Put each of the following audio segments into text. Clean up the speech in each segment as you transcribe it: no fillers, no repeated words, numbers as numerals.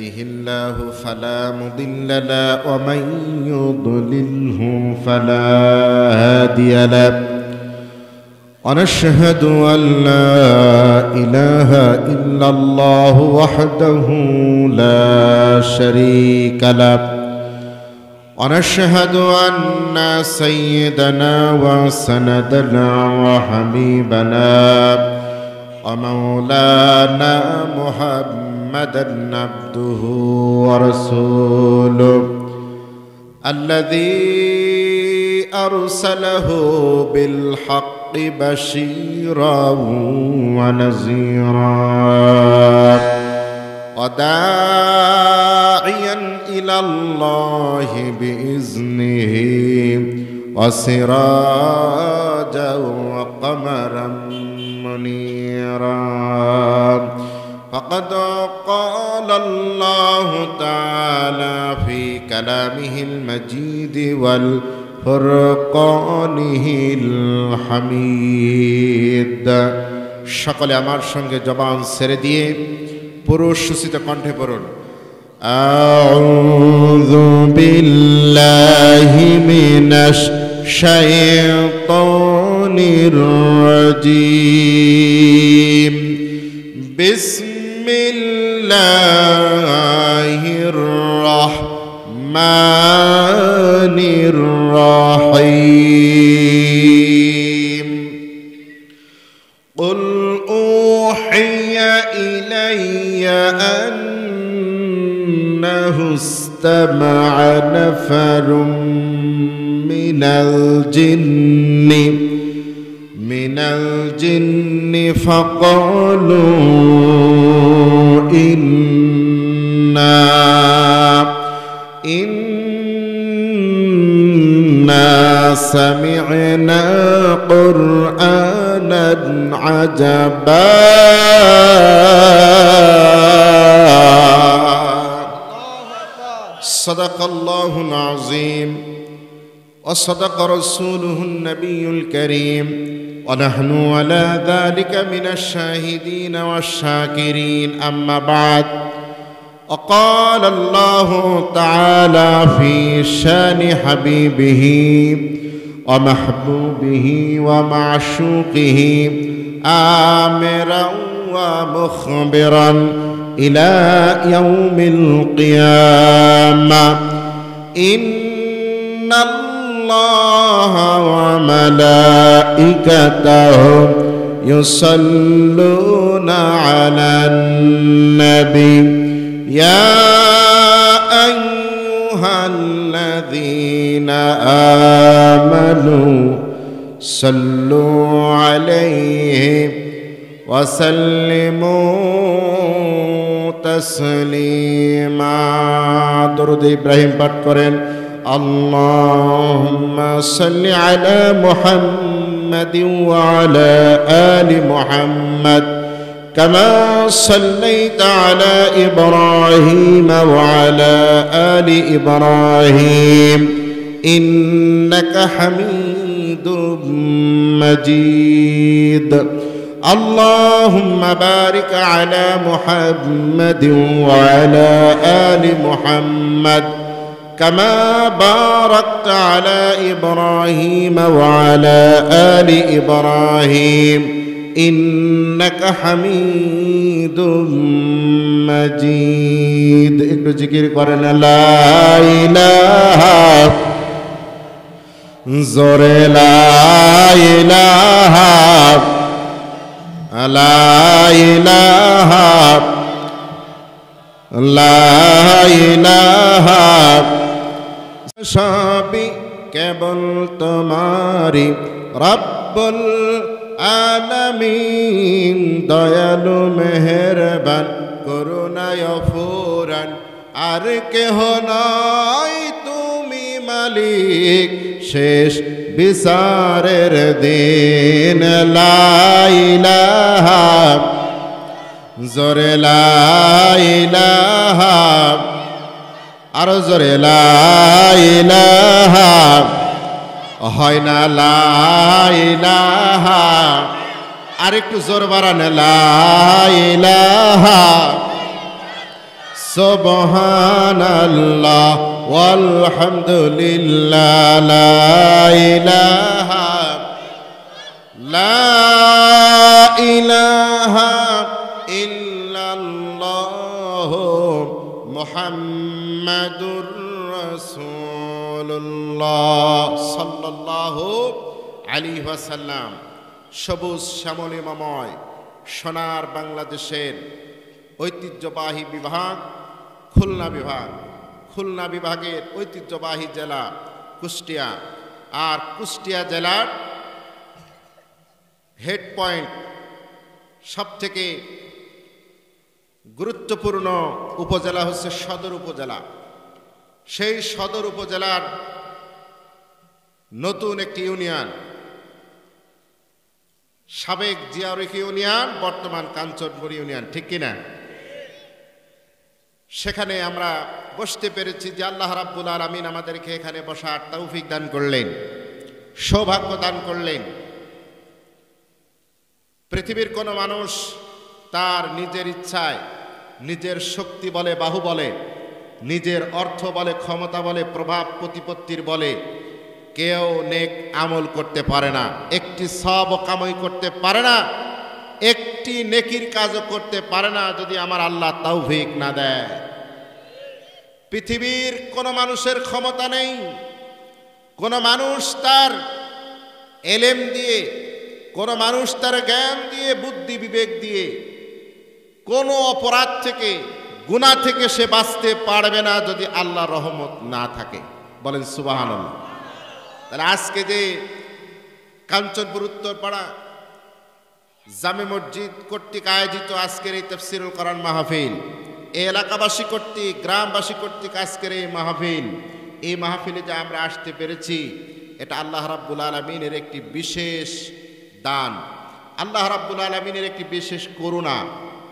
يهده الله فلا مضل له ومن يضلله فلا هادي له ونشهد أن لا إله إلا الله وحده لا شريك له ونشهد أن سيدنا وسندنا وحبيبنا ومولانا محمدا عبده ورسوله الذي أرسله بالحق بشيرا ونذيرا وداعيا إلى الله بإذنه وسراجا وقمرا منيرا فقد قال الله تعالى في كلامه المجيد والفرقانه الحميد সকলে আমার সঙ্গে জবান ছেড়ে দিয়ে পুরুষ সুচিত কণ্ঠে পড়ুন আউযু বিল্লাহি মিনাশ শাইতানির রাজীম বিসমিল্লাহির রাহমানির রাহিম কুল উহিয়া ইলাইয়া আন্নাহু ইসতামা'a নাফারুম من الجن فقالوا إنا سمعنا قرآنا عجبا صدق الله العظيم وصدق رسوله النبي الكريم ونحن على ذلك من الشاهدين والشاكرين أما بعد وقال الله تعالى في شان حبيبه ومحبوبه ومعشوقه آمرا ومخبرا إلى يوم القيامة إن الله وملائكته يصلون على النبي يا أيها الذين آمنوا صلوا عليه وسلموا تسليما درود إبراهيم পাঠ করেন اللهم صل على محمد وعلى آل محمد كما صليت على إبراهيم وعلى آل إبراهيم إنك حميد مجيد اللهم بارك على محمد وعلى آل محمد كما باركت على إبراهيم وعلى آل إبراهيم إنك حميد مجيد একটু জিকির করেন লা ইলাহা জোরে লা ইলাহা লা ইলাহা লা ইলাহা সবই কেবল তোমারি রব্বুল আলামিন দয়ালু মেহেরবান করুণায় ফুরান আর কেহ নয় তুমি মালিক শেষ বিচারের দিন লা ইলাহা জোরে লা ইলাহা আরো জোরে লা ইলাহা হয় না লা ইলাহা আরেকটু জোর বাড়ান লা ইলাহা সুবহানাল্লাহ ওয়ালহামদুলিল্লাহ লা ইলাহা ইল্লাল্লাহ মুহাম্মাদুর রাসূলুল্লাহ সাল্লাল্লাহু আলাইহি ওয়াসাল্লাম। সবুজ শ্যামলিময় সোনার বাংলাদেশের ঐতিহ্যবাহী বিভাগ খুলনা বিভাগ, খুলনা বিভাগের ঐতিহ্যবাহী জেলা কুষ্টিয়া, আর কুষ্টিয়া জেলার হেড পয়েন্ট সবথেকে গুরুত্বপূর্ণ উপজেলা হচ্ছে সদর উপজেলা। সেই সদর উপজেলার নতুন একটি ইউনিয়ন, সাবেক জিয়াউরেখি ইউনিয়ন, বর্তমান কাঞ্চনপুর ইউনিয়ন, ঠিক কিনা? সেখানে আমরা বসতে পেরেছি যে আল্লাহ রাব্বুল আলামিন আমাদেরকে এখানে বসার তৌফিক দান করলেন, সৌভাগ্য দান করলেন। পৃথিবীর কোনো মানুষ তার নিজের ইচ্ছায়, নিজের শক্তি বলে, বাহু বলে, নিজের অর্থ বলে, ক্ষমতা বলে, প্রভাব প্রতিপত্তির বলে কেউ নেক আমল করতে পারে না, একটি সওয়াব কামাই করতে পারে না, একটি নেকির কাজও করতে পারে না যদি আমার আল্লাহ তৌফিক না দেয়। পৃথিবীর কোনো মানুষের ক্ষমতা নেই, কোনো মানুষ তার এলেম দিয়ে, কোনো মানুষ তার জ্ঞান দিয়ে, বুদ্ধি বিবেক দিয়ে কোনো অপরাধ থেকে, গুনাহ থেকে সে বাঁচতে পারবে না যদি আল্লাহর রহমত না থাকে। বলেন সুবহানাল্লাহ। তাহলে আজকে যে কাঞ্চনপুর উত্তরপাড়া জামে মসজিদ কর্তৃক আয়োজিত আজকের এই তাফসীরুল কোরআন মাহফিল, এই এলাকাবাসী কর্তৃক, গ্রামবাসী কর্তৃক আজকের এই মাহফিল, এই মাহফিলে যে আমরা আসতে পেরেছি, এটা আল্লাহ রাব্বুল আলামিনের একটি বিশেষ দান, আল্লাহ রাব্বুল আলামিনের একটি বিশেষ করুণা,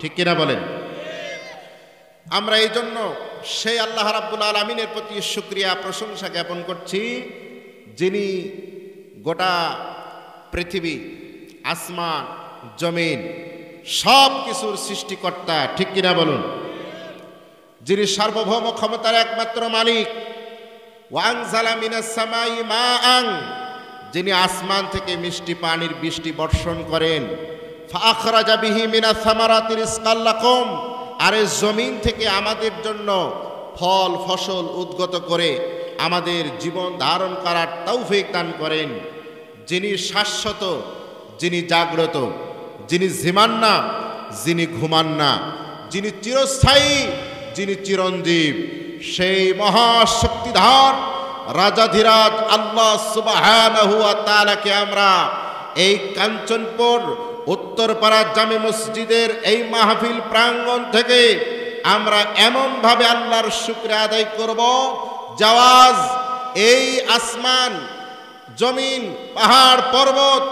ঠিক কিনা বলেন? আমরা এই জন্য সেই আল্লাহ রাব্বুল আলামিনের প্রতি শুকরিয়া, প্রশংসা জ্ঞাপন করছি, যিনি গোটা পৃথিবী, আসমান, জমিন সব কিছুর সৃষ্টিকর্তা, ঠিক কিনা বলুন? যিনি সার্বভৌম ক্ষমতার একমাত্র মালিক। ওয়ানজালা মিনাস সামাই মাআন, যিনি আসমান থেকে মিষ্টি পানির বৃষ্টি বর্ষণ করেন। ফাআখরাজা বিহি মিনাস সামারাতি রিজকাল লাকুম, আর এই জমিন থেকে আমাদের জন্য ফল ফসল উদ্গত করে আমাদের জীবন ধারণ করার তৌফিক দান করেন। যিনি শাশ্বত, যিনি জাগ্রত, যিনি ঝিমান না, যিনি ঘুমান না, যিনি চিরস্থায়ী, যিনি চিরঞ্জীব, সেই মহাশক্তিধর রাজাধিরাজ আল্লাহ সুবহানাহু ওয়া তাআলাকে আমরা এই কাঞ্চনপুর উত্তরপাড়া জামে মসজিদের এই মাহফিল প্রাঙ্গণ থেকে আমরা এমনভাবে আল্লাহর শুকরিয়া আদায় করব, জাওয়াজ এই আসমান, জমিন, পাহাড়, পর্বত,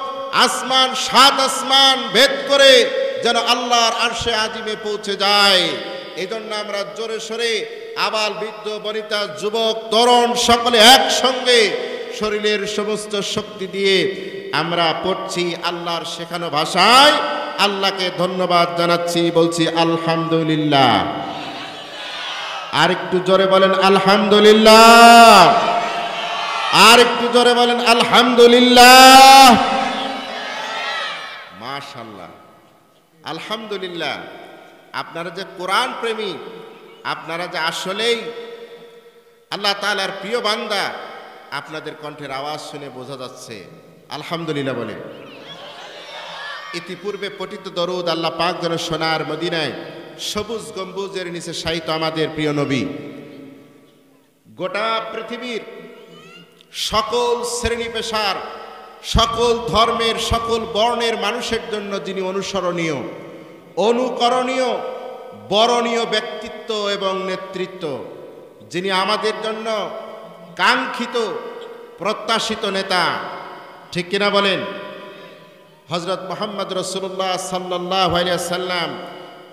আসমান, সাত আসমান ভেদ করে যেন আল্লাহর আরশে আজিমে পৌঁছে যায়। এই জন্য আমরা জোরে সোরে আবাল, বৃদ্ধ, বনিতা, যুবক, তরুণ সকলে একসঙ্গে শরীরের সমস্ত শক্তি দিয়ে আমরা পড়ছি আল্লাহর শেখানো ভাষায়, আল্লাহকে ধন্যবাদ জানাচ্ছি, বলছি আলহামদুলিল্লাহ। আর একটু জোরে বলেন আলহামদুলিল্লাহ, আর একটু জোরে বলেন আলহামদুলিল্লাহ। মাশাআল্লাহ, আলহামদুলিল্লাহ। আপনারা যে কোরআন প্রেমী, আপনারা যে আসলেই আল্লাহ তাআলার প্রিয় বান্দা, আপনাদের কণ্ঠের আওয়াজ শুনে বোঝা যাচ্ছে। আলহামদুলিল্লাহ বলে। ইতিপূর্বে পঠিত দরুদ আল্লাহ পাক যেন সোনার মদিনায় সবুজ গম্বুজের নিচে শায়িত আমাদের প্রিয় নবী, গোটা পৃথিবীর সকল শ্রেণী পেশার, সকল ধর্মের, সকল বর্ণের মানুষের জন্য যিনি অনুসরণীয়, অনুকরণীয়, বরণীয় ব্যক্তিত্ব এবং নেতৃত্ব, যিনি আমাদের জন্য কাঙ্ক্ষিত, প্রত্যাশিত নেতা, ঠিক কিনা বলেন? হযরত মুহাম্মদ রাসূলুল্লাহ সাল্লাল্লাহু আলাইহি ওয়াসাল্লাম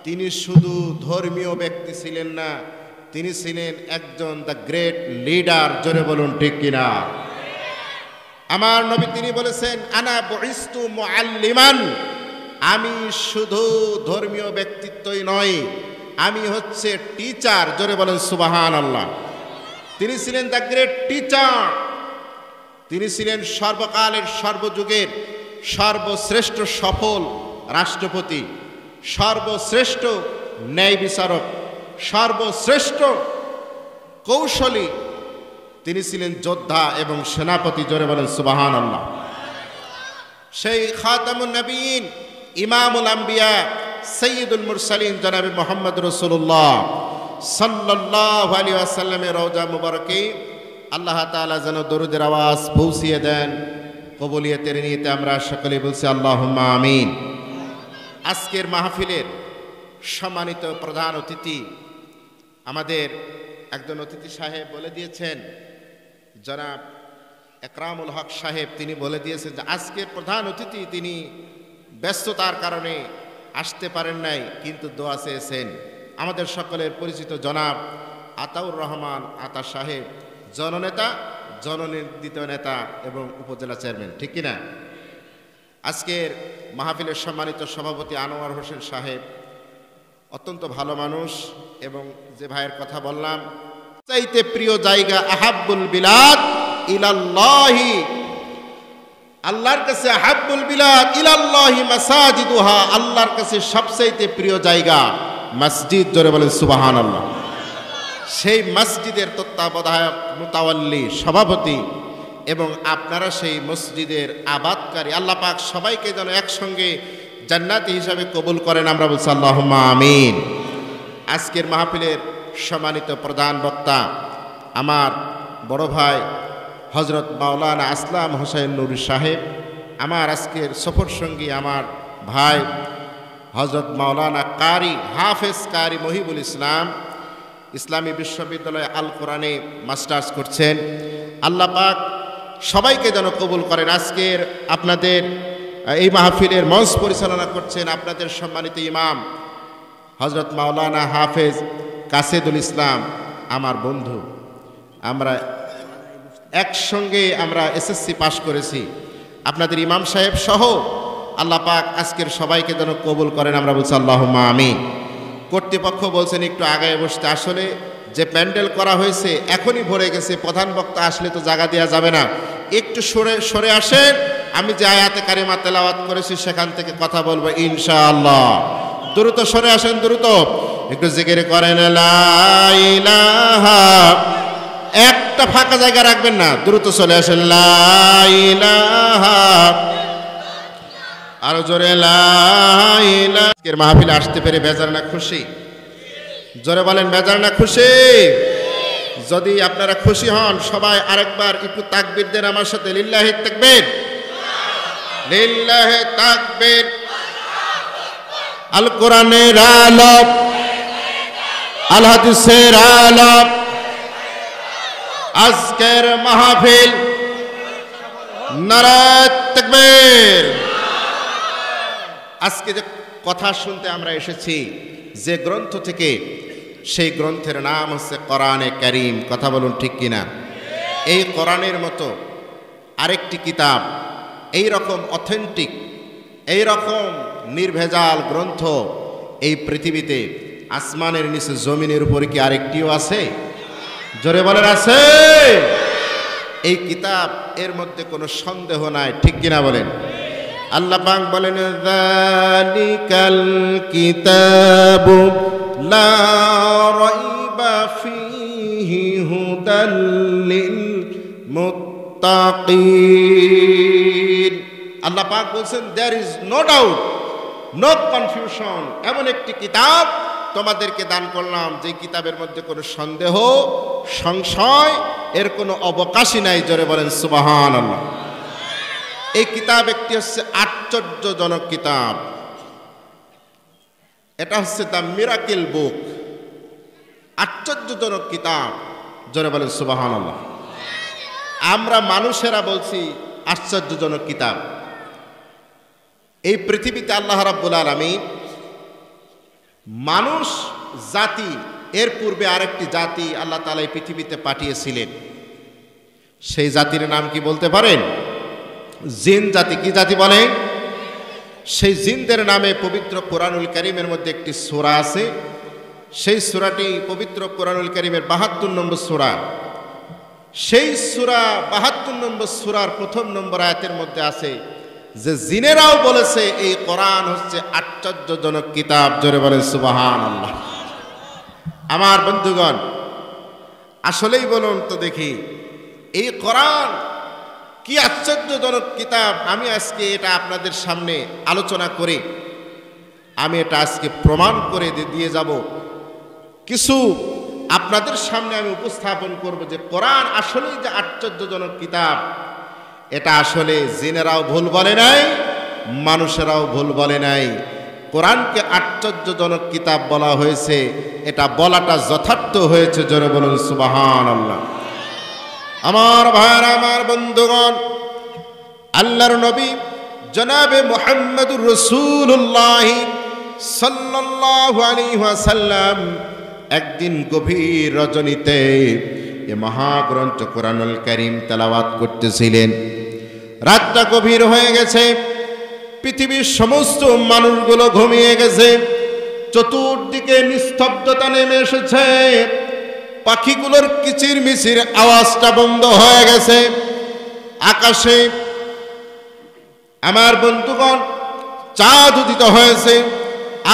তিনি শুধু ধর্মীয় ব্যক্তি ছিলেন না, তিনি ছিলেন একজন দ্য গ্রেট লিডার। জোরে বলুন ঠিক কিনা? আমার নবী তিনি বলেছেন, আনা বুইস্তু মুআল্লিমান, আমি শুধু ধর্মীয় ব্যক্তিত্বই নয়, আমি হচ্ছে টিচার, জোরে বলেন সুবহানাল্লাহ। তিনি ছিলেন দ্য গ্রেট টিচার, তিনি ছিলেন সর্বকালের সর্বযুগের সর্বশ্রেষ্ঠ সফল রাষ্ট্রপতি, সর্বশ্রেষ্ঠ ন্যায় বিচারক, সর্বশ্রেষ্ঠ কৌশলী, তিনি ছিলেন যোদ্ধা এবং সেনাপতি, জোরে বলেন সুবহানাল্লাহ। সেই খাতামুন নবীন, ইমামুল আম্বিয়া, সৈয়দুল মুরসালিন জনাবে মুহাম্মদ রাসূলুল্লাহ সাল্লাল্লাহু আলাইহি ওয়াসাল্লামের রওজা মুবারকে আল্লাহ তাআলা যেন দরুদের আওয়াজ পৌঁছিয়ে দেন। কবুলিয়তের নিয়তে আমরা সকলে বলছি আল্লাহুম্মা আমিন। আজকের মাহফিলের সম্মানিত প্রধান অতিথি, আমাদের একজন অতিথি সাহেব বলে দিয়েছেন, জনাব একরামুল হক সাহেব, তিনি বলে দিয়েছেন যে আজকের প্রধান অতিথি তিনি ব্যস্ততার কারণে আসতে পারেন নাই, কিন্তু দোয়া চেয়েছেন। আমাদের সকলের পরিচিত জনাব আতাউর রহমান আতা সাহেব, জননেতা, জননির্দিত নেতা এবং উপজেলা চেয়ারম্যান, ঠিক কিনা? আজকের মাহফিলের সম্মানিত সভাপতি আনোয়ার হোসেন সাহেব, অত্যন্ত ভালো মানুষ, এবং যে ভাইয়ের কথা বললাম, চাইতে প্রিয় জায়গা আহাব্বুল বিলাদ ইলাল্লাহি, আল্লাহর কাছে আহাব্বুল বিলাদ ইলাল্লাহি মাসাজিদুহা, আল্লাহর কাছে সবচাইতে প্রিয় জায়গা মসজিদ, জোরে বলেন সুবহানাল্লাহ। সেই মসজিদের তত্ত্বাবধায়ক, মুতাওয়াল্লি, সভাপতি এবং আপনারা সেই মসজিদের আবাদকারী, আল্লাহ পাক সবাইকে যেন একসঙ্গে জান্নাতি হিসাবে কবুল করেন, আমরা বলছি আল্লাহুম্মা আমিন। আজকের মাহফিলের সম্মানিত প্রধান বক্তা আমার বড় ভাই হযরত মাওলানা আসলাম হোসেন নুরী সাহেব, আমার আজকের সফর সঙ্গী আমার ভাই হযরত মাওলানা কারি হাফেজ কারি মহিবুল ইসলাম, ইসলামী বিশ্ববিদ্যালয়ে আল কোরআনে মাস্টার্স করছেন। আল্লাহ পাক সবাইকে যেন কবুল করেন। আজকের আপনাদের এই মাহফিলের মঞ্চ পরিচালনা করছেন আপনাদের সম্মানিত ইমাম হযরত মাওলানা হাফেজ কাসেদুল ইসলাম, আমার বন্ধু। আমরা একসঙ্গে আমরা এসএসসি পাশ করেছি, আপনাদের ইমাম সাহেব সহ আল্লাহ পাক আজকের সবাইকে যেন কবুল করেন, আমরা বলছি আল্লাহুম্মা আমিন। কর্তৃপক্ষ বলছেন একটু আগায় বসতে, আসলে যে প্যান্ডেল করা হয়েছে এখনই ভরে গেছে, প্রধান বক্তা আসলে তো জায়গা দেওয়া যাবে না, একটু সরে আসেন, আমি যে আয়াতে কারিমা তেলাওয়াত করেছি সেখান থেকে কথা বলবো ইনশাআল্লাহ। দ্রুত সরে আসেন, দ্রুত একটু জিকির করেন লা ইলাহা, একটা ফাঁকা জায়গা রাখবেন না, দ্রুত চলে আসেন লা ইলাহা, আরো জোরে লা ইলাহা। আজকের মাহফিলে আসতে পেরে বেজার না খুশি? জোরে বলেন বেজার না খুশি? যদি আপনারা খুশি হন সবাই আরেকবার একটু তাকবীর দেন আমার সাথে, লিল্লাহি তাকবীর, লিল্লাহি তাকবীর। আল কোরআনের আলো, আল হাদিসের আলো, আজকের মাহফিল নারায়ে তাকবীর। আজকে যে কথা শুনতে আমরা এসেছি যে গ্রন্থ থেকে, সেই গ্রন্থের নাম হচ্ছে কোরআনে কারীম, কথা বলুন ঠিক কিনা? এই কোরআনের মতো আরেকটি কিতাব, এই রকম অথেন্টিক, এই রকম নির্ভেজাল গ্রন্থ এই পৃথিবীতে আসমানের নিচে জমিনের উপরে কি আরেকটিও আছে? জোরে বলেন আছে? এই কিতাব, এর মধ্যে কোনো সন্দেহ নাই, ঠিক কিনা বলেন? আল্লাহ পাক বলেন যালিকাল কিতাবু লা রাইবা ফীহি হুদাল লিল মুত্তাকিন। আল্লাহ পাক বলেন there is no doubt, no confusion, এমন একটি কিতাব তোমাদেরকে দান করলাম যে কিতাবের মধ্যে কোনো সন্দেহ, সংশয়, এর কোনো অবকাশই নাই। জোরে বলেন সুবহানাল্লাহ। এই কিতাব একটি হচ্ছে আশ্চর্যজনক কিতাব, এটা হচ্ছে দ্য মিরাকেল বুক, আশ্চর্যজনক কিতাব। জোরে বলেন সুবহানাল্লাহ। আমরা মানুষেরা বলছি আশ্চর্যজনক কিতাব। এই পৃথিবীতে আল্লাহ রাব্বুল আলামিন মানুষ জাতি, এর পূর্বে আরেকটি জাতি আল্লাহ তাআলা এই পৃথিবীতে পাঠিয়েছিলেন। সেই জাতির নাম কি বলতে পারেন? জিন জাতি। কি জাতি বলে? সেই জিনদের নামে পবিত্র কোরআনুল কারীমের মধ্যে একটি সূরা আছে, সেই সূরাটি পবিত্র কোরআনুল কারীমের ৭২ নম্বর সূরা। সেই সূরা ৭২ নম্বর সূরার ১ম নম্বর আয়াতের মধ্যে আছে যে জিনেরাও বলেছে এই কোরআন হচ্ছে আশ্চর্যজনক কিতাব। জোরে বলেন সুবহানাল্লাহ। আমার বন্ধুগণ, আসলেই বলুন তো দেখি, এই কোরআন কি আশ্চর্যজনক কিতাব। আমি আজকে এটা আপনাদের সামনে আলোচনা করে আমি এটা আজকে প্রমাণ করে দিয়ে যাব। কিছু আপনাদের সামনে আমি উপস্থাপন করব যে কোরআন আসলেই যে আশ্চর্যজনক কিতাব, এটা আসলে জিনেরাও ভুল বলে নাই, মানুষেরাও ভুল বলে নাই। কোরআনকে আশ্চর্যজনক কিতাব বলা হয়েছে, এটা বলাটা যথার্থ হয়েছে। জোরে বলুন সুবহানাল্লাহ। আমার ভাইরা, আমার বন্ধুগণ, আল্লাহর নবী জনাবে মুহাম্মদুর রাসূলুল্লাহ সাল্লাল্লাহু আলাইহি ওয়াসাল্লাম একদিন গভীর রজনীতে এ মহাগ্রন্থ কোরআনুল কারীম তেলাওয়াত করতেছিলেন। রাতটা গভীর হয়ে গেছে, পৃথিবীর সমস্ত মানুষগুলো ঘুমিয়ে গেছে, চতুর্দিকে নিস্তব্ধতা নেমে এসেছে, পাখিগুলোর কিচিরমিচির আওয়াজটা বন্ধ হয়ে গেছে। আকাশে আমার বন্ধুগণ চাঁদ উদিত হয়েছে,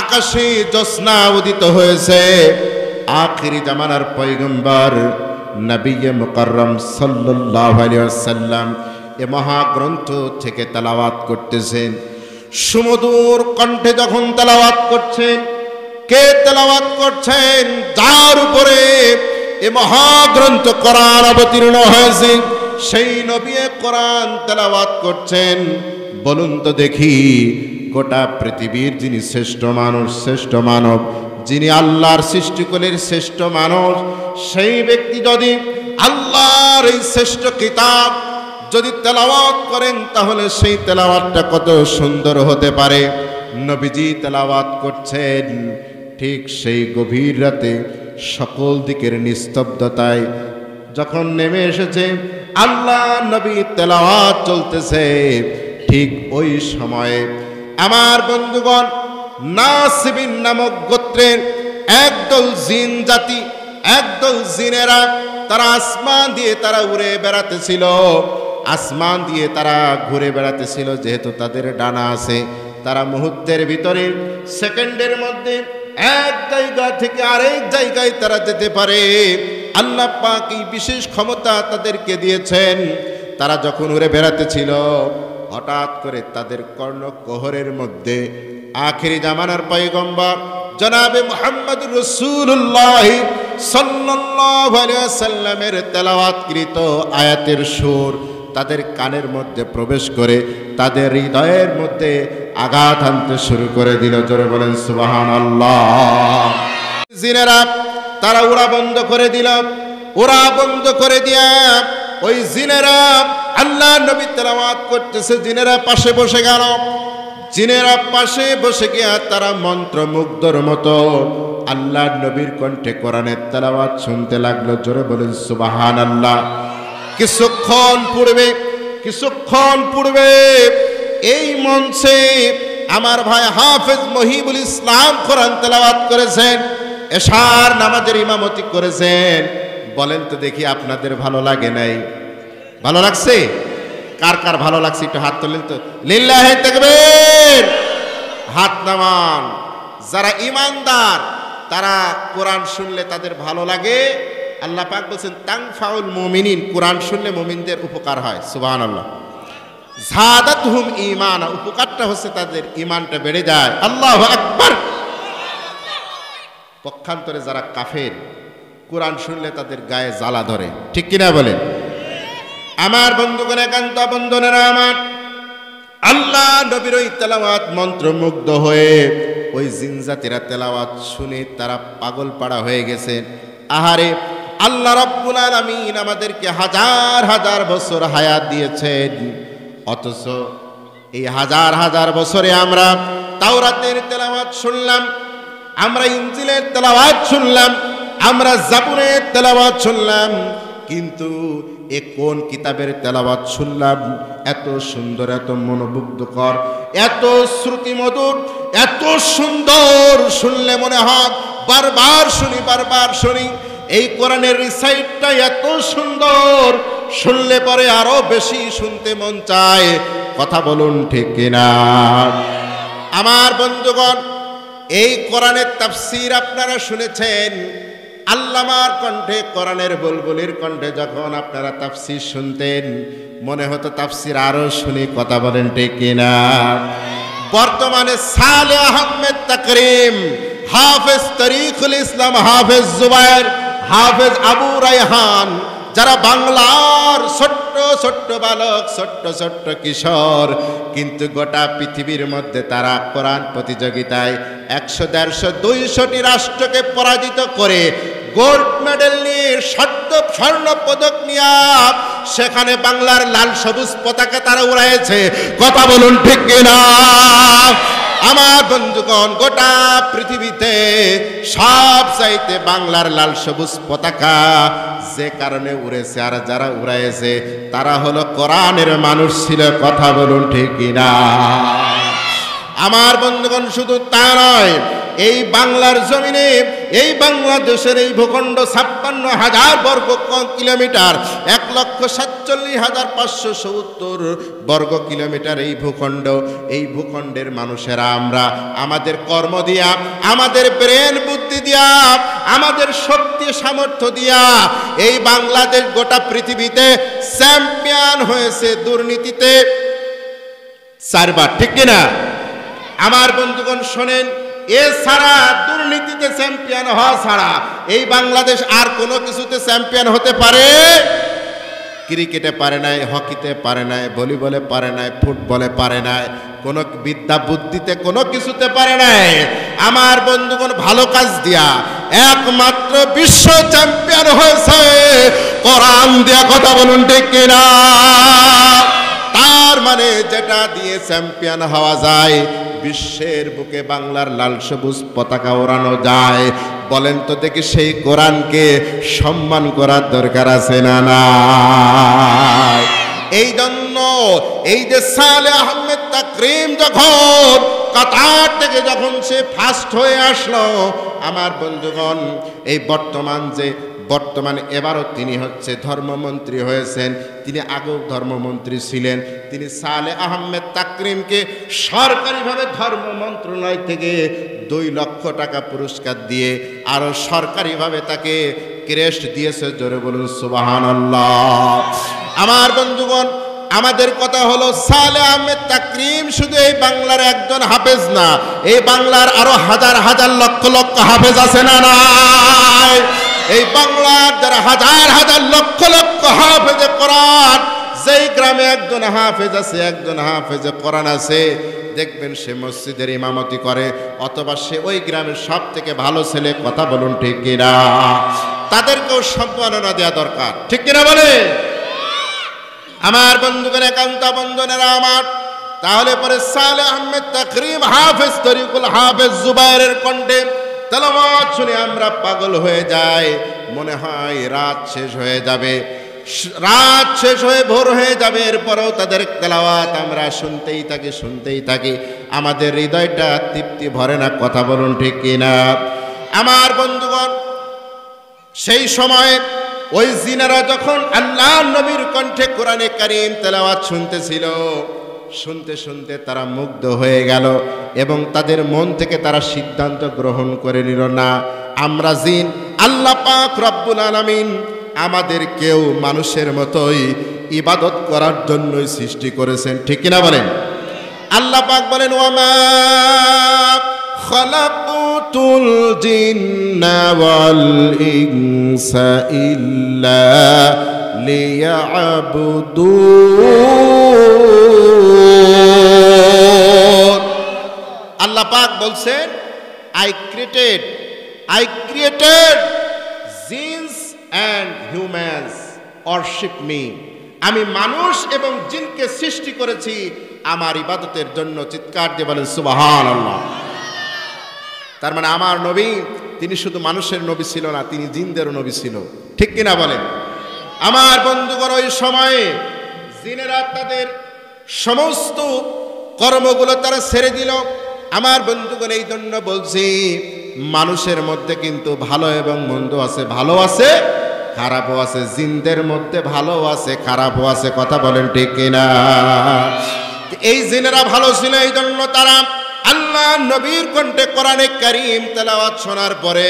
আকাশে জ্যোৎস্না উদিত হয়েছে। আখিরি জামানার পয়গম্বর নবী মুকাররম সাল্লাল্লাহু আলাইহি ওয়াসাল্লাম এ মহাগ্রন্থ থেকে তেলাওয়াত করতেছেন। সুমধুর কণ্ঠে যখন তেলাওয়াত করছেন, কে তেলাওয়াত করছেন? যার উপরে এ মহাগ্রন্থ কোরআন অবতীর্ণ হয়েছে, সেই নবী কোরআন তেলাওয়াত করছেন। বলুন তো দেখি, গোটা পৃথিবীর যিনি শ্রেষ্ঠ মানুষ, শ্রেষ্ঠ মানব, যিনি আল্লাহর সৃষ্টিকুলের শ্রেষ্ঠ মানুষ, সেই ব্যক্তি যদি আল্লাহর এই শ্রেষ্ঠ কিতাব যদি তেলাওয়াত করেন, তাহলে সেই তেলাওয়াতটা কত সুন্দর হতে পারে। নবীজি তেলাওয়াত করছেন, ঠিক সেই গভীর রাতে সকল দিকের নিস্তব্ধতায় যখন নেমে এসেছে, আল্লাহ নবী তেলাওয়াত চলতেছে, ঠিক ওই সময়ে আমার বন্ধুগণ নাসিবিন নামক গোত্রের একদল জিন জাতি, একদল জিনেরা, তারা আসমান দিয়ে তারা উড়ে বেড়াতেছিল, আসমান দিয়ে তারা ঘুরে বেড়াতেছিল। যেহেতু তাদের ডানা আছে, তারা মুহূর্তের ভিতরে, সেকেন্ডের মধ্যে এক জায়গা থেকে আরেক জায়গায় তারা যেতে পারে। আল্লাহ পাক এই বিশেষ ক্ষমতা তাদেরকে দিয়েছেন। তারা যখন উড়ে বেড়াতেছিল, হঠাৎ করে তাদের কর্ণকোহরের মধ্যে আখিরি জামানার পয়গম্বর জনাবে মুহাম্মদুর রাসূলুল্লাহ সাল্লাল্লাহু আলাইহি ওয়াসাল্লামের তেলাওয়াতকৃত আয়াতের সুর তাদের কানের মধ্যে প্রবেশ করে তাদের হৃদয়ের মধ্যে আঘাত আনতে শুরু করে দিল। জোরে বলেন সুবহানাল্লাহ। জিনেরা তারা উড়া বন্ধ করে দিল। উড়া বন্ধ করে দিয়া ওই জিনেরা আল্লাহ নবী তেলাওয়াত করতেছে, জিনেরা পাশে বসে গেল। জিনেরা পাশে বসে গিয়া তারা মন্ত্রমুগ্ধর মতো আল্লাহ নবীর কণ্ঠে কোরআনের তেলাওয়াত শুনতে লাগলো। জোরে বলেন সুবহানাল্লাহ। কিছুক্ষণ পূর্বে এই মঞ্চে আমার ভাই হাফেজ মহিবুল ইসলাম কোরআন তেলাওয়াত করেছেন, এশার নামাজের ইমামতি করেছেন। বলেন তো দেখি, আপনাদের ভালো লাগে নাই? ভালো লাগছে? কার কার ভালো লাগছে একটু হাত তোলেন তো। লিল্লাহি তাকবীর, হাত নামান। যারা ঈমানদার তারা কোরআন শুনলে তাদের ভালো লাগে। আল্লাহ পাক বলেন তানফাউল মুমিনিন, কোরআন শুনলে মুমিনদের উপকার হয়। সুবহানাল্লাহ। যাদাতহুম ঈমানা, উপকারটা হচ্ছে তাদের ঈমানটা বেড়ে যায়। আল্লাহু আকবার। পক্ষান্তরে যারা কাফের, কোরআন শুনলে তাদের গায়ে জ্বালা ধরে। ঠিক কিনা বলেন? আমার বন্ধুগণ, একান্ত বন্ধনেরা আমার, আল্লাহ নবীর ওই তেলাওয়াত মন্ত্রমুগ্ধ হয়ে ওই জিনজাতিরা তেলাওয়াত শুনে তারা পাগল পাড়া হয়ে গেছে। আহারে, আল্লাহ রাব্বুল আলামিন আমাদেরকে হাজার হাজার বছর হায়াত দিয়েছেন, অথচ এই হাজার হাজার বছরে আমরা তাওরাতের তেলাওয়াত শুনলাম, আমরা ইনজিলের তেলাওয়াত শুনলাম, আমরা জাবুরের তেলাওয়াত শুনলাম, কিন্তু এ কোন কিতাবের তেলাওয়াত শুনলাম এত সুন্দর, এত মনোমুগ্ধকর, এত শ্রুতিমধুর, এত সুন্দর, শুনলে মনে হয় বারবার শুনি এই কোরআনের রিসাইটটা এত সুন্দর, শুনলে পরে আরো বেশি শুনতে মন চায়। কথা বলুন ঠিক কিনা? আমার বন্ধুগণ, এই কোরআনের তাফসীর আপনারা শুনেছেন আল্লামার কণ্ঠে, কোরআনের বুলবুলির কণ্ঠে যখন আপনারা তাফসীর শুনতেন মনে হতো তাফসীর আরো শুনি। কথা বলেন ঠিক কিনা? বর্তমানে সালেহ আহমেদ তাকরিম, হাফেজ তরিকুল ইসলাম, হাফেজ জুবায়ের, হাফেজ আবু রায়হান, যারা বাংলার ছোট্ট ছোট্ট বালক, ছোট্ট ছোট্ট কিশোর, কিন্তু গোটা পৃথিবীর মধ্যে তারা কোরআন প্রতিযোগিতায় 100, 150, 200টি রাষ্ট্রকে পরাজিত করে গোল্ড মেডেল নিয়ে, স্বর্ণ পদক নিয়ে সেখানে বাংলার লাল সবুজ পতাকা তারা উড়াইছে। কথা বলুন ঠিক কিনা? আমার বন্ধুগণ, গোটা পৃথিবীতে সব চাইতে বাংলার লাল সবুজ পতাকা যে কারণে উড়েছে আর যারা উড়াইছে তারা হলো কোরআনের মানুষ ছিল। কথা বলুন ঠিক কিনা? আমার বন্ধুগণ, শুধু তা নয়, এই বাংলার জমিনে, এই বাংলাদেশের এই ভূখণ্ড 56,000 বর্গ কিলোমিটার, 1,47,570 বর্গ কিলোমিটার এই ভূখণ্ড। এই ভূখণ্ডের মানুষেরা আমরা আমাদের কর্ম দিয়া, আমাদের ব্রেন বুদ্ধি দিয়া, আমাদের শক্তি সামর্থ্য দিয়া এই বাংলাদেশ গোটা পৃথিবীতে চ্যাম্পিয়ন হয়েছে দুর্নীতিতে 4 বার। ঠিক কিনা? আমার বন্ধুগণ শোনেন, এছাড়া দুর্নীতিতে চ্যাম্পিয়ন হওয়া ছাড়া এই বাংলাদেশ আর কোনো কিছুতে চ্যাম্পিয়ন হতে পারে? ক্রিকেটে পারে নাই, হকিতে পারে নাই, ভলিবলে পারে নাই, ফুটবলে পারে নাই, কোনো বিদ্যা বুদ্ধিতে কোনো কিছুতে পারে নাই। আমার বন্ধুগণ, ভালো কাজ দিয়া একমাত্র বিশ্ব চ্যাম্পিয়ন হয়েছে কোরআন দিয়া। কথা বলুন ঠিক কিনা? তার মানে যেটা দিয়ে চ্যাম্পিয়ন হওয়া যায়, বিশ্বের বুকে বাংলার লাল সবুজ পতাকা ওড়ানো যায়। বলেন তো দেখি, সেই কোরআনকে সম্মান করার দরকার আছে না নাই? এই জন্য এই যে সালেহ আহমেদ তাকরিম যখন কাতার থেকে যখন সে ফার্স্ট হয়ে আসলো, আমার বন্ধুগণ, এই বর্তমানে এবারও তিনি হচ্ছে ধর্মমন্ত্রী হয়েছেন। তিনি আগেও ধর্মমন্ত্রী ছিলেন। তিনি সালেহ আহমেদ তাকরিমকে সরকারিভাবে ধর্ম মন্ত্রণালয় থেকে 2 লক্ষ টাকা পুরস্কার দিয়ে আরো সরকারিভাবে তাকে ক্রেস্ট দিয়েছে। জোরে বলুন সুবহানাল্লাহ। আমার বন্ধুগণ, আমাদের কথা হলো সালেহ আহমেদ তাকরিম শুধু এই বাংলার একজন হাফেজ না, এই বাংলার আরো হাজার হাজার লক্ষ লক্ষ হাফেজ আছে না নাই? এই বাংলার যারা হাজার হাজার লক্ষ লক্ষ হাফেজে কোরআন, যেই গ্রামে একজন হাফেজ আছে, একজন হাফেজে কোরআন আছে, দেখবেন সে মসজিদের ইমামতি করে, অথবা সে ওই গ্রামের সব থেকে ভালো ছেলে। কথা বলুন ঠিক কিনা? তাদেরকেও সম্মাননা দেওয়া দরকার। ঠিক কিনা বলে? আমার বন্ধুগণ, একান্ত বন্ধনেরা আমার, তাহলে পরে সালেহ আহমেদ তাকরিম, হাফেজ তরিকুল, হাফেজ জুবায়েরের কণ্ঠে তেলাওয়াত শুনে আমরা পাগল হয়ে যাই। মনে হয় রাত শেষ হয়ে যাবে, রাত শেষ হয়ে ভোর হয়ে যাবে, এরপরেও তাদের তেলাওয়াত আমরা শুনতেই থাকি। আমাদের হৃদয়টা তৃপ্তি ভরে না। কথা বলুন ঠিক কিনা? আমার বন্ধুগণ, সেই সময় ওই জিনারা যখন আল্লাহর নবীর কণ্ঠে কোরআনে কারীম তেলাওয়াত শুনতেছিল, শুনতে শুনতে তারা মুগ্ধ হয়ে গেল এবং তাদের মন থেকে তারা সিদ্ধান্ত গ্রহণ করে নিল, না, আমরা জিন, আল্লাহ পাক রব্বুল আলামিন আমাদের কেউ মানুষের মতোই ইবাদত করার জন্যই সৃষ্টি করেছেন। ঠিক কিনা বলেন? আল্লাহ পাক বলেন, ওয়ামা খালাকুতুল জিন্না ওয়াল ইনসা ইল্লা লিয়াবুদুন। আল্লাহ পাক বলছেন, I created jinns and humans worship me. আমি মানুষ এবং জিনকে সৃষ্টি করেছি আমার ইবাদতের জন্য। চিৎকার দিয়ে বলেন সুবহানাল্লাহ। তার মানে আমার নবী, তিনি শুধু মানুষের নবী ছিল না, তিনি জিনদেরও নবী ছিল। ঠিক কিনা বলেন? আমার বন্ধুগণ, ওই সময়ে জিনেরা তাদের সমস্ত কর্মগুলো তারা ছেড়ে দিল। আমার বন্ধুগণ, এই জন্য বলছি, মানুষের মধ্যে কিন্তু ভালো এবং মন্দ আছে, ভালো আছে খারাপও আছে, জিনদের মধ্যে ভালো আছে খারাপও আছে, কথা বলেন ঠিক কিনা? এই জিনেরা ভালো ছিল, এই জন্য তারা আল্লাহ নবীর কণ্ঠে কোরআনে কারীম তেলাওয়াত শোনার পরে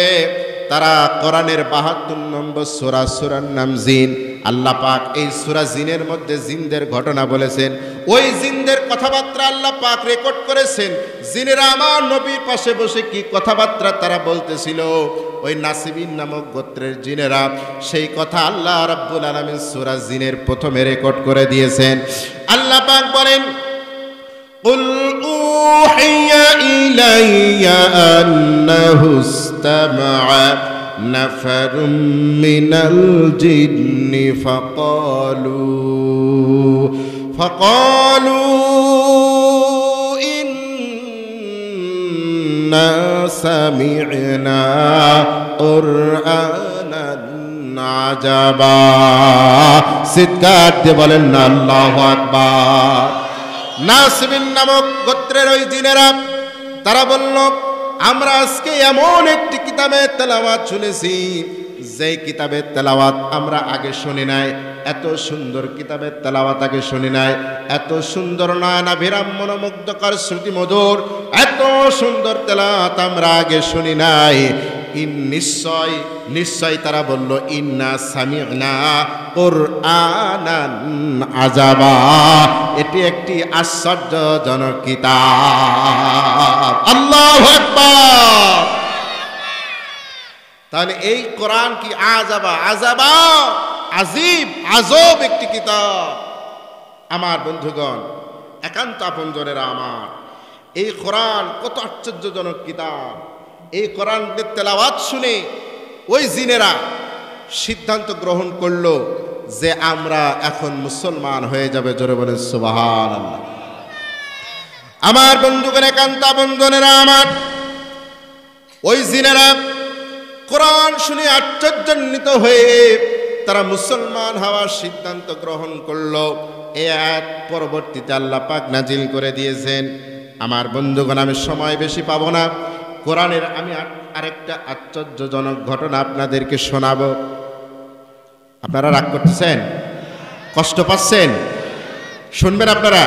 তারা কোরআনের ৭২ নম্বর সূরা, সূরার নাম জিন। আল্লাহ পাক এই সূরা জিনের মধ্যে জিনদের ঘটনা বলেছেন, ওই জিনদের কথাবার্তা আল্লাহ পাক রেকর্ড করেছেন। জিনেরা আমার নবীর পাশে বসে কি কথাবার্তা তারা বলতেছিল, ওই নাসিবিন নামক গোত্রের জিনেরা, সেই কথা আল্লাহ রাব্বুল আলামিন সূরা জিনের প্রথমে রেকর্ড করে দিয়েছেন। আল্লাহ পাক বলেন, قل أوحي إلي أنه استمع نفر من الجن فقالوا إنا سمعنا قرآنا عجبا। চিৎকার দিয়ে বলেন না আল্লাহু আকবার। নাসিবিন নামক গোত্রের ওই জিনেরা তারা বলল, আমরা আজকে এমন একটি কিতাবের তেলাওয়াত শুনেছি, যেই কিতাবের তেলাওয়াত আমরা আগে শুনি নাই। এত সুন্দর কিতাবের তেলাওয়াত আগে শুনি নাই, এত সুন্দর নয়নাভিরাম মনোমুগ্ধকর শ্রুতিমধুর এত সুন্দর তেলাওয়াত আমরা আগে শুনি নাই। নিশ্চয় নিশ্চয় তারা বলল, ইন্না সামি'না কুরআনান আজাবা, এটি একটি আশ্চর্যজনক কিতাব। আল্লাহু আকবার। তাহলে এই কোরআন কি আজাবা, আজাবা আজিব আজব একটি কিতাব। আমার বন্ধুগণ, একান্ত আপনজনেরা আমার, এই কোরআন কত আশ্চর্যজনক কিতাব। এই কোরআনের তেলাওয়াত শুনে ওই জিনেরা সিদ্ধান্ত গ্রহণ করলো যে আমরা এখন মুসলমান হয়ে যাবে। জোরে বলেন সুবহানাল্লাহ। আমার বন্ধুগণ, একান্ত আপনজনেরা আমার, ওই জিনেরা কোরআন শুনে আশ্চর্যান্বিত হয়ে তারা মুসলমান হওয়ার সিদ্ধান্ত গ্রহণ করলো। এই আয়াত পরবর্তীতে আল্লাহ পাক নাজিল করে দিয়েছেন। আমার বন্ধুগণ, আমি সময় বেশি পাবো না, কোরআনের আমি আরেকটা আশ্চর্যজনক ঘটনা আপনাদেরকে শোনাবো। আপনারা রাগ করতেছেন, কষ্ট পাচ্ছেন? শুনবেন আপনারা?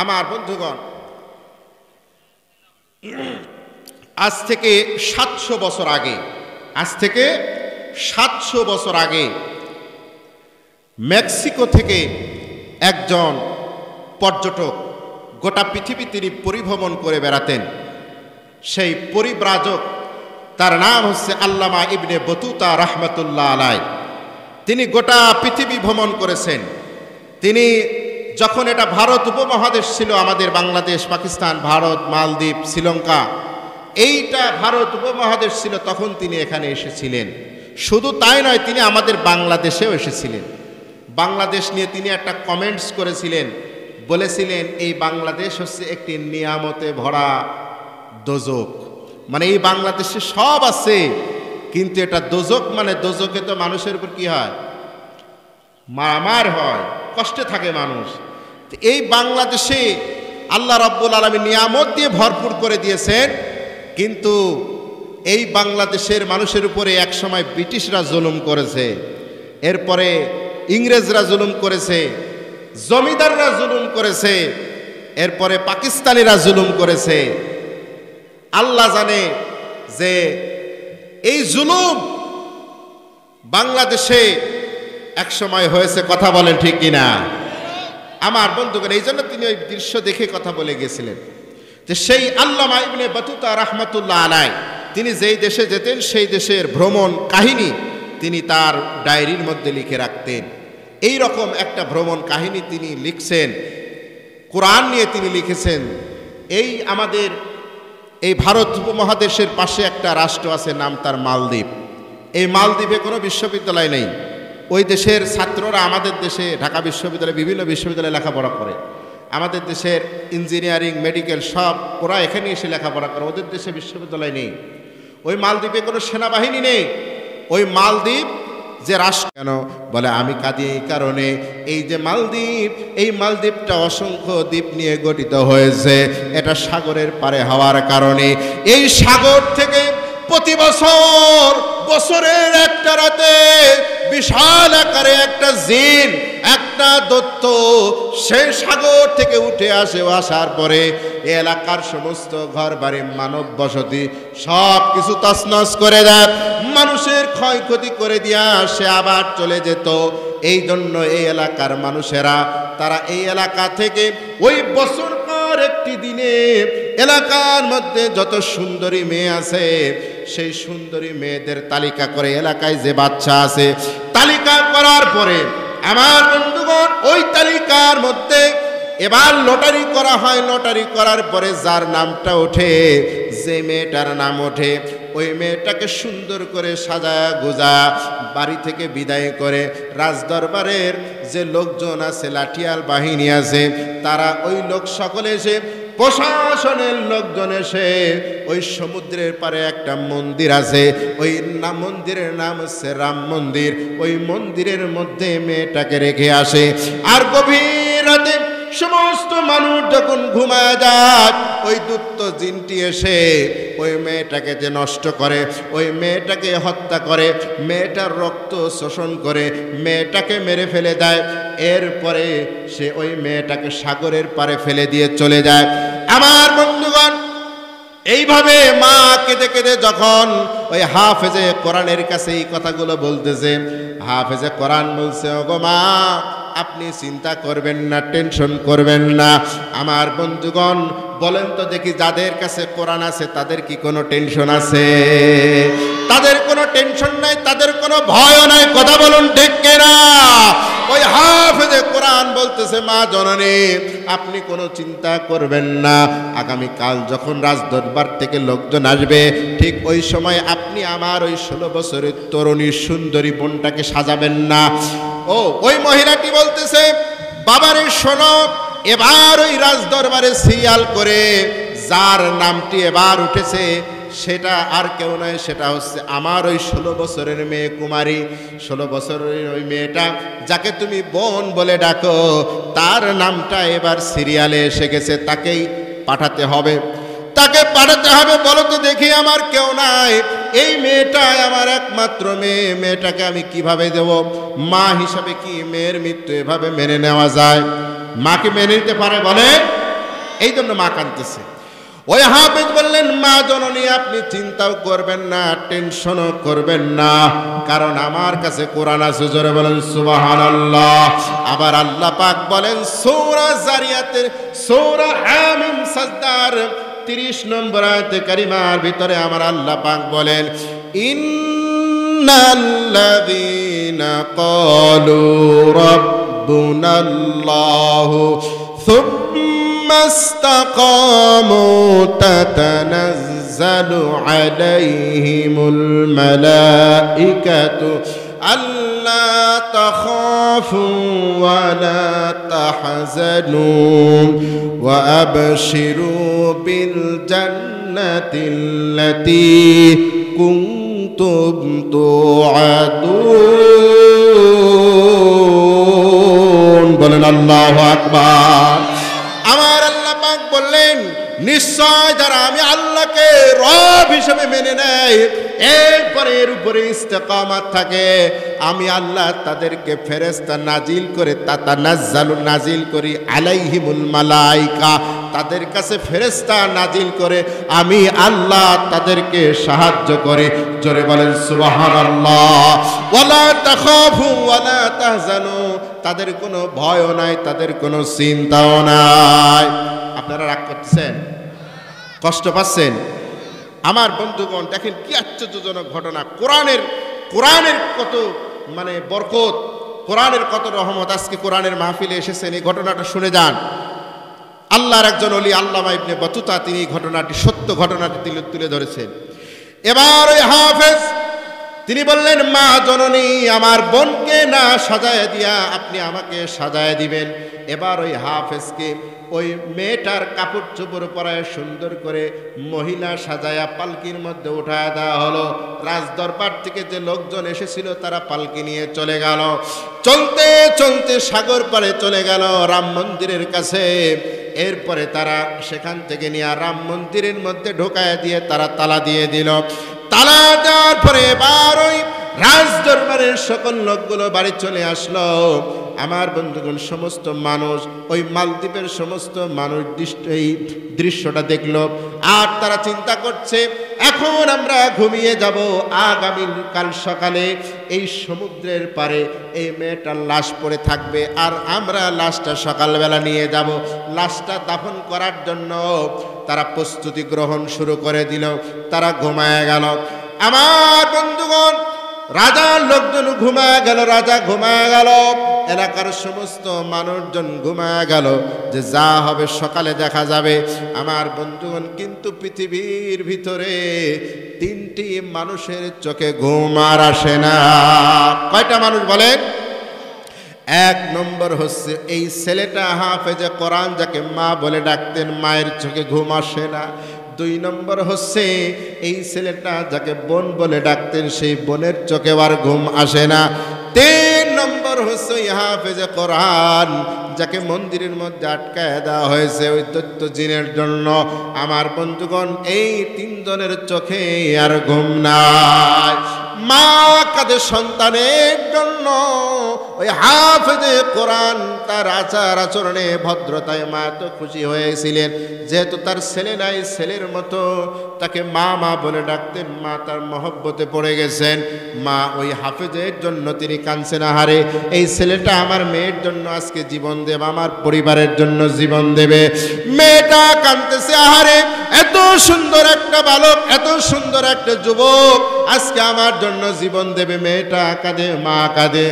আমার বন্ধুগণ, আজ থেকে ৭০০ বছর আগে, আজ থেকে ৭০০ বছর আগে মেক্সিকো থেকে একজন পর্যটক গোটা পৃথিবী তিনি পরিভ্রমণ করে বেড়াতেন। সেই পরিব্রাজক, তার নাম হচ্ছে আল্লামা ইবনে বতুতা রাহমাতুল্লাহ আলাইহি। তিনি গোটা পৃথিবী ভ্রমণ করেছেন। তিনি যখন এটা ভারত উপমহাদেশ ছিল, আমাদের বাংলাদেশ, পাকিস্তান, ভারত, মালদ্বীপ, শ্রীলঙ্কা, এইটা ভারত উপমহাদেশ ছিল, তখন তিনি এখানে এসেছিলেন। শুধু তাই নয়, তিনি আমাদের বাংলাদেশেও এসেছিলেন। বাংলাদেশ নিয়ে তিনি একটা কমেন্টস করেছিলেন, বলেছিলেন এই বাংলাদেশ হচ্ছে একটি নিয়ামতে ভরা দোজক। মানে এই বাংলাদেশে সব আছে, কিন্তু এটা দোজক। মানে দোজকে তো মানুষের উপর কি হয়? মারামার হয়, কষ্টে থাকে মানুষ। এই বাংলাদেশে আল্লাহ রাব্বুল আলামিন নিয়ামত দিয়ে ভরপুর করে দিয়েছেন, কিন্তু এই বাংলাদেশের মানুষের উপরে একসময় ব্রিটিশরা জুলুম করেছে, এরপরে ইংরেজরা জুলুম করেছে, জমিদাররা জুলুম করেছে, এরপরে পাকিস্তানিরা জুলুম করেছে। আল্লাহ জানে যে এই জুলুম বাংলাদেশে একসময় হয়েছে। কথা বলেন ঠিক কিনা? আমার বন্ধুগণ, এই জন্য তিনি ওই দৃশ্য দেখে কথা বলে গেছিলেন যে সেই আল্লামা ইবনে বতুতা রাহমাতুল্লাহ আলাইহি তিনি যেই দেশে যেতেন সেই দেশের ভ্রমণ কাহিনী তিনি তার ডায়েরির মধ্যে লিখে রাখতেন। এই রকম একটা ভ্রমণ কাহিনী তিনি লিখছেন, কোরআন নিয়ে তিনি লিখেছেন। এই আমাদের এই ভারত উপমহাদেশের পাশে একটা রাষ্ট্র আছে, নাম তার মালদ্বীপ। এই মালদ্বীপে কোনো বিশ্ববিদ্যালয় নেই। ওই দেশের ছাত্ররা আমাদের দেশে ঢাকা বিশ্ববিদ্যালয়ে, বিভিন্ন বিশ্ববিদ্যালয়ে লেখাপড়া করে। আমাদের দেশের ইঞ্জিনিয়ারিং, মেডিকেল সব ওরা এখানে এসে লেখাপড়া করে। ওদের দেশে বিশ্ববিদ্যালয় নেই। ওই মালদ্বীপে কোনো সেনাবাহিনী নেই। ওই মালদ্বীপ যে রাষ্ট্র কেন বলে আমি কাঁদি এই কারণে, এই যে মালদ্বীপ, এই মালদ্বীপটা অসংখ্য দ্বীপ নিয়ে গঠিত হয়েছে, এটা সাগরের পারে হওয়ার কারণে এই সাগর থেকে প্রতি বছর বছরের একটা রাতে বিশাল আকারে একটা জিন, একটা দৈত্য সেই সাগর থেকে উঠে আসে। আসার পরে এলাকার সমস্ত ঘর বাড়ি মানব বসতি সব কিছু তছনছ করে দেয়, মানুষের ক্ষয়ক্ষতি করে দিয়া সে আবার চলে যেত। এই জন্য এই এলাকার মানুষেরা তারা এই এলাকা থেকে ওই বছর পর একটি দিনে এলাকার মধ্যে যত সুন্দরী মেয়ে আছে সেই সুন্দরী মেয়েদের তালিকা করে, এলাকায় যে বাচ্চা আছে তালিকা করার পরে আমার বন্ধুগণ ওই তালিকার মধ্যে এবার লটারি করা হয়। লটারি করার পরে যার নামটা ওঠে, যে মেয়েটার নাম ওঠে, ওই মেয়েটাকে সুন্দর করে সাজায়া গোজা বাড়ি থেকে বিদায় করে রাজদরবারের যে লোকজন আছে, লাঠিয়াল বাহিনী আছে, তারা ওই লোক সকলে এসে, প্রশাসনের লোকজন এসে ওই সমুদ্রের পারে একটা মন্দির আছে, ওই মন্দিরের নাম হচ্ছে রাম মন্দির, ওই মন্দিরের মধ্যে মেয়েটাকে রেখে আসে। আর গভীর রাতে সমস্ত মানুষ যখন ঘুমায় যায়, ওই দূত জিনটি এসে ওই মেয়েটাকে যে নষ্ট করে, ওই মেয়েটাকে হত্যা করে, মেয়েটার রক্ত শোষণ করে মেয়েটাকে মেরে ফেলে দেয়। এরপরে সে ওই মেয়েটাকে সাগরের পারে ফেলে দিয়ে চলে যায়। আমার বন্ধুগণ এইভাবে মা কেঁদে কেঁদে যখন ওই হাফেজে কোরআনের কাছে এই কথাগুলো বলতেছে, হাফেজে কোরআন বলছে, ওগো মা আপনি চিন্তা করবেন না, টেনশন করবেন না। আমার বন্ধুগণ বলেন তো দেখি, যাদের কাছে কোরআন আছে তাদের কি কোনো টেনশন আছে? তাদের কোনো টেনশন নাই, তাদের কোনো ভয় নাই। কথা বলুন ঠিক কিনা? ওই হাফেজে কোরআন বলতেছে, মা জননী আপনি কোনো চিন্তা করবেন না, আগামী কাল যখন রাজদরবার থেকে লোকজন আসবে ঠিক ওই সময় আপনি আমার ওই 16 বছরের তরুণী সুন্দরী বোনটাকে সাজাবেন না। ও ওই মহিলাটি বলতেছে, বাবারে শোনো, এবার ওই রাজদরবারে সিরিয়াল করে যার নামটি এবার উঠেছে সেটা আর কেউ নয়, সেটা হচ্ছে আমার ওই 16 বছরের মেয়ে কুমারী। 16 বছরের ওই মেয়েটা যাকে তুমি বোন বলে ডাকো, তার নামটা এবার সিরিয়ালে এসে গেছে, তাকেই পাঠাতে হবে, তাকে পাঠাতে হবে। বলো তো দেখি, আমার কেউ নাই, এই মেয়েটাই আমার একমাত্র মেয়ে, মেয়েটাকে আমি কিভাবে দেব? মা হিসাবে কি মেয়ের মৃত্যু এভাবে মেনে নেওয়া যায়? মাকে মেনে নিতে পারে বলে? এই জন্য মা কাঁদতেছে। ওই হাফেজ বললেন, মা জননী আপনি চিন্তাও করবেন না, টেনশনও করবেন না, কারণ আমার কাছে কোরআন আছে। জোরে বলেন সুবহানাল্লাহ। আবার আল্লাহ পাক বলেন সূরা জারিয়াতের সূরা হামিম সাজদার 30 নম্বর আয়াতে কারিমার ভিতরে আমার আল্লাহ পাক বলেন, ইন্নাল্লাযীনা ক্বালু রাব্বুনাল্লাহু থুম্মা ইসতাকামু তাতানাজ্জালু আলাইহিমুল মালাইকাতু আল্লা তাখাফু ওয়া লা তাহজানু ওয়া আবশিরু বিল জান্নাতিল্লাতী কুনতুম তুআদুন। বলেন আল্লাহু আকবার। আমার আল্লাহ পাক বললেন, নিশ্চয় যারা আমি আল্লাহকে রব হিসেবে মেনে নেয়, এরপরে এর উপরে ইস্তেকামাত থাকে, আমি আল্লাহ তাদেরকে ফেরেশতা নাজিল করে, তাতানাজ্জালু নাজিল করি, আলাইহিমুল মালাইকা তাদের কাছে ফেরেশতা নাজিল করে, আমি আল্লাহ তাদেরকে সাহায্য করে। জোরে বলেন সুবহানাল্লাহ। ওয়ালা তাখাফু ওয়ালা তাহজানু, তাদের কোনো ভয়ও নাই, তাদের কোনো চিন্তাও নাই। আপনারা রাগ করতেছেন? কষ্ট পাচ্ছেন? আমার বন্ধুগণ দেখেন কি আশ্চর্যজনক ঘটনা। কোরআনের কত মানে বরকত, কোরআনের কত রহমত। আজকে কোরআনের মাহফিলে এসেছেন, এই ঘটনাটা শুনে যান। আল্লাহর একজন ওলি আল্লামা ইবনে বতুতা তিনি এই ঘটনাটি, সত্য ঘটনাটি তুলে ধরেছেন। এবার ওই হাফেজ তিনি বললেন, মা জননী আমার বোনকে না সাজায় দিয়া আপনি আমাকে সাজায় দিবেন। এবার ওই হাফেজকে ওই মেয়েটার কাপড় চোপড় পরায় সুন্দর করে মহিলা সাজায়া পালকির মধ্যে উঠায় দেওয়া হলো। রাজ দরবার থেকে যে লোকজন এসেছিল তারা পালকি নিয়ে চলে গেল। চলতে চলতে সাগর পাড়ে চলে গেল রাম মন্দিরের কাছে। এরপরে তারা সেখান থেকে নিয়ে রাম মন্দিরের মধ্যে ঢোকায় দিয়ে তারা তালা দিয়ে দিল। তালা দেওয়ার পরে এবার ওই রাজ দরবারের সকল লোকগুলো বাড়ি চলে আসলো। আমার বন্ধুগণ, সমস্ত মানুষ, ওই মালদ্বীপের সমস্ত মানুষ এই দৃশ্যটা দেখলো। আর তারা চিন্তা করছে, এখন আমরা ঘুমিয়ে যাব, আগামীকাল সকালে এই সমুদ্রের পাড়ে এই মেয়েটার লাশ পড়ে থাকবে, আর আমরা লাশটা সকালবেলা নিয়ে যাব। লাশটা দাফন করার জন্য তারা প্রস্তুতি গ্রহণ শুরু করে দিল। তারা ঘুমায় গেল। আমার বন্ধুগণ, রাজার লোকজন ঘুমায় গেল, রাজা ঘুমায় গেল, এলাকার সমস্ত মানুষজন ঘুমায় গেল, যে যা হবে সকালে দেখা যাবে। আমার বন্ধুগণ, কিন্তু পৃথিবীর ভিতরে তিনটি মানুষের চোখে ঘুম আর আসে না। কয়টা মানুষ বলেন? এক নম্বর হচ্ছে এই ছেলেটা হাফেজে কোরআন, যাকে মা বলে ডাকতেন, মায়ের চোখে ঘুম আসে না। দুই নম্বর হচ্ছে এই ছেলেটা যাকে বোন বলে ডাকতেন, সেই বোনের চোখে আর ঘুম আসে না। তিন নম্বর হচ্ছে হাফেজে কোরআন, যাকে মন্দিরের মধ্যে আটকায় দেওয়া হয়েছে ওই দৈত্য জিনের জন্য। আমার বন্ধুগণ, এই তিনজনের চোখে আর ঘুম নাই। মা কাঁদে সন্তানের জন্য। ওই হাফেজে কোরআন তার আচার আচরণে, ভদ্রতায় মা তো খুশি হয়েছিলেন, যেহেতু তার ছেলে নাই, ছেলের মতো তাকে মা মা বলে ডাকতেন। মা তার মহব্বতে পড়ে গেছেন। মা ওই হাফেজের জন্য তিনি কাঁদছেন, আহারে এই ছেলেটা আমার মেয়ের জন্য আজকে জীবন দেবে, আমার পরিবারের জন্য জীবন দেবে। মেয়েটা কাঁদতেছে, আহারে এত সুন্দর একটা বালক, এত সুন্দর একটা যুবক আজকে আমার জন্য জীবন দেবে। মেয়েটা কাঁদে, মা কাঁদে।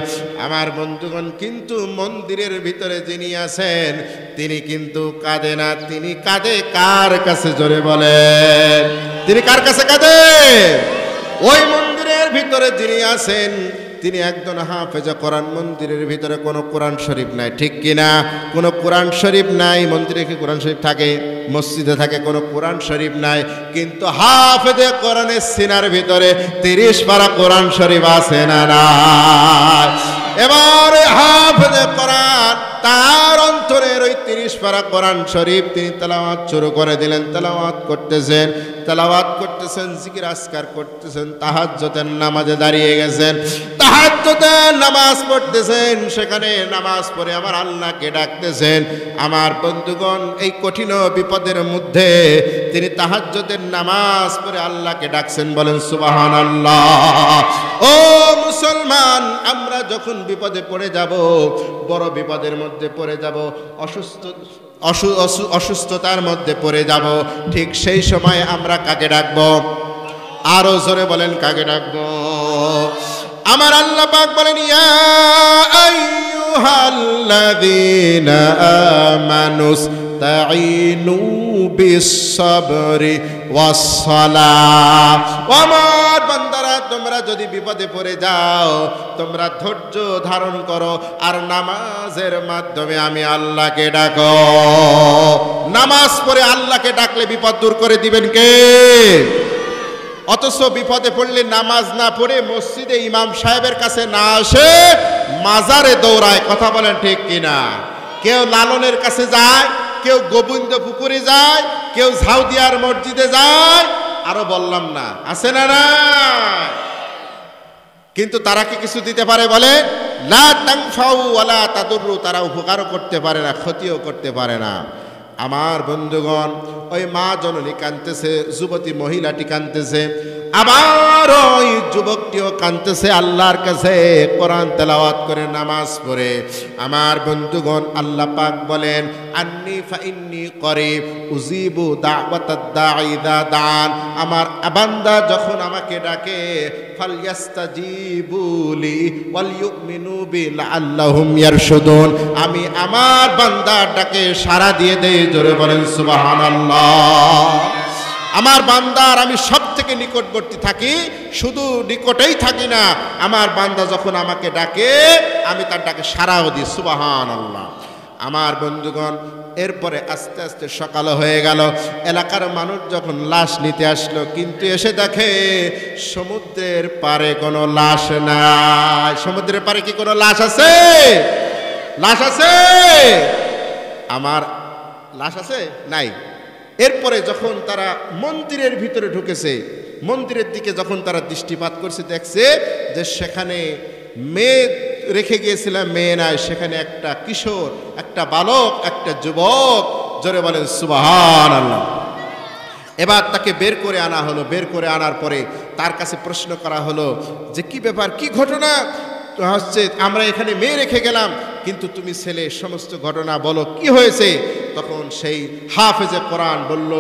আমার বন্ধুগণ, কিন্তু মন্দিরের ভিতরে যিনি আছেন তিনি কিন্তু কাঁদে না। তিনি কাঁদে কার কাছে? জোরে বলেন, তিনি কার কাছে কাঁদে? ওই মন্দিরের ভিতরে যিনি আছেন তিনি একজন হাফেজে কোরআন। মন্দিরের ভিতরে কোনো কোরআন শরীফ নাই, ঠিক কিনা? কোনো কোরআন শরীফ নাই। মন্দিরে কি কোরআন শরীফ থাকে? মসজিদে থাকে, কোনো কোরআন শরীফ নাই। কিন্তু হাফেজে কোরআনের সিনার ভিতরে 30 পারা কোরআন শরীফ আছে না নাই? এবার হাফেজে কোরআন তার অন্তরের ওই 30 পারা কোরআন শরীফ তিনি তেলাওয়াত শুরু করে দিলেন। তেলাওয়াত করতেছেন, জিকির আজকার করতেছেন, তাহাজ্জুদের নামাজে দাঁড়িয়ে গেছেন, তাহাজ্জুদের নামাজ পড়তেছেন। সেখানে নামাজ পড়ে আমার আল্লাহকে ডাকতেছেন। আমার বন্ধুগণ, এই কঠিন বিপদের মধ্যে তিনি তাহাজ্জুদের নামাজ পড়ে আল্লাহকে ডাকছেন। বলেন সুবহানাল্লাহ। ও মুসলমান, আমরা যখন বিপদে পড়ে যাব, বড় বিপদের মধ্যে পড়ে যাব, অসুস্থতার মধ্যে পড়ে যাব, ঠিক সেই সময় আমরা কাকে ডাকবো? আরো জোরে বলেন, কাকে ডাকবো? আমার আল্লাহ পাক বলেন, ইয়া আইয়ুহাল্লাযীনা আমানুস তাঈনু বিস-সাবরি ওয়াস-সালাহ। আমার বান্দারা, তোমরা যদি বিপদে পড়ে যাও, তোমরা ধৈর্য ধারণ করো আর নামাজের মাধ্যমে আমি আল্লাহকে ডাকো। নামাজ পড়ে আল্লাহকে ডাকলে বিপদ দূর করে দিবেন কে? অথচ বিপদে পড়লে নামাজ না পড়ে মসজিদে ইমাম সাহেবের কাছে না আসে মাজারে দৌড়ায়। কথা বলেন ঠিক কিনা? কেউ লালনের কাছে যায়, কেউ গোবিন্দ পুকুরে যায়, কেউ ঝাউদিয়ার মসজিদে যায়, আরো বললাম না, আছে না না? কিন্তু তারা কি কিছু দিতে পারে? বলে লা তানফাউ ওয়ালা তাদুরু। তারা উপকারও করতে পারে না, ক্ষতিও করতে পারে না। আমার বন্ধুগণ, ওই মা জননী কাঁদতেছে, যুবতী মহিলাটি কাঁদতেছে, আবার ওই যুবকটিও কাঁদতেছে আল্লাহর কাছে কোরআন তেলাওয়াত করে, নামাজ পড়ে। আমার বন্ধুগণ, আল্লাহ পাক বলেন, আন্নী ফাইন্নী করিব উজিবু দাওয়াতাদ দাঈ ইযা দান। আমার বান্দা যখন আমাকে ডাকে, ফালইস্তাজিবু লি ওয়াল ইউমিনু বি লাআল্লাহুম ইয়ারশুদুন। আমি আমার বান্দার ডাকে সাড়া দিয়ে দেই। জোরে বলেন সুবহানাল্লাহ। আমার বান্দার আমি সব থেকে নিকটবর্তী থাকি, শুধু নিকটেই থাকি না, আমার বান্দা যখন আমাকে ডাকে আমি তার ডাকে সাড়াও দিই। সুবহানাল্লাহ। আমার বন্ধুগণ, এরপরে আস্তে আস্তে সকাল হয়ে গেল। এলাকার মানুষ যখন লাশ নিতে আসলো, কিন্তু এসে দেখে সমুদ্রের পারে কোনো লাশ নাই। সমুদ্রের পারে কি কোনো লাশ আছে? লাশ আছে? আমার লাশ আছে? নাই। এরপরে যখন তারা মন্দিরের ভিতরে ঢুকেছে, মন্দিরের দিকে যখন তারা দৃষ্টিপাত করছে, দেখছে যে সেখানে মেয়ে রেখে গিয়েছিলাম, মেয়ে নাই, সেখানে একটা কিশোর, একটা বালক, একটা যুবক। জোরে বলেন সুবহানাল্লাহ। এবার তাকে বের করে আনা হলো। বের করে আনার পরে তার কাছে প্রশ্ন করা হলো যে কি ব্যাপার, কি ঘটনা হচ্ছে? আমরা এখানে মেয়ে রেখে গেলাম, কিন্তু তুমি ছেলে, সমস্ত ঘটনা বলো, কি হয়েছে? তখন সেই হাফেজে কোরআন বলল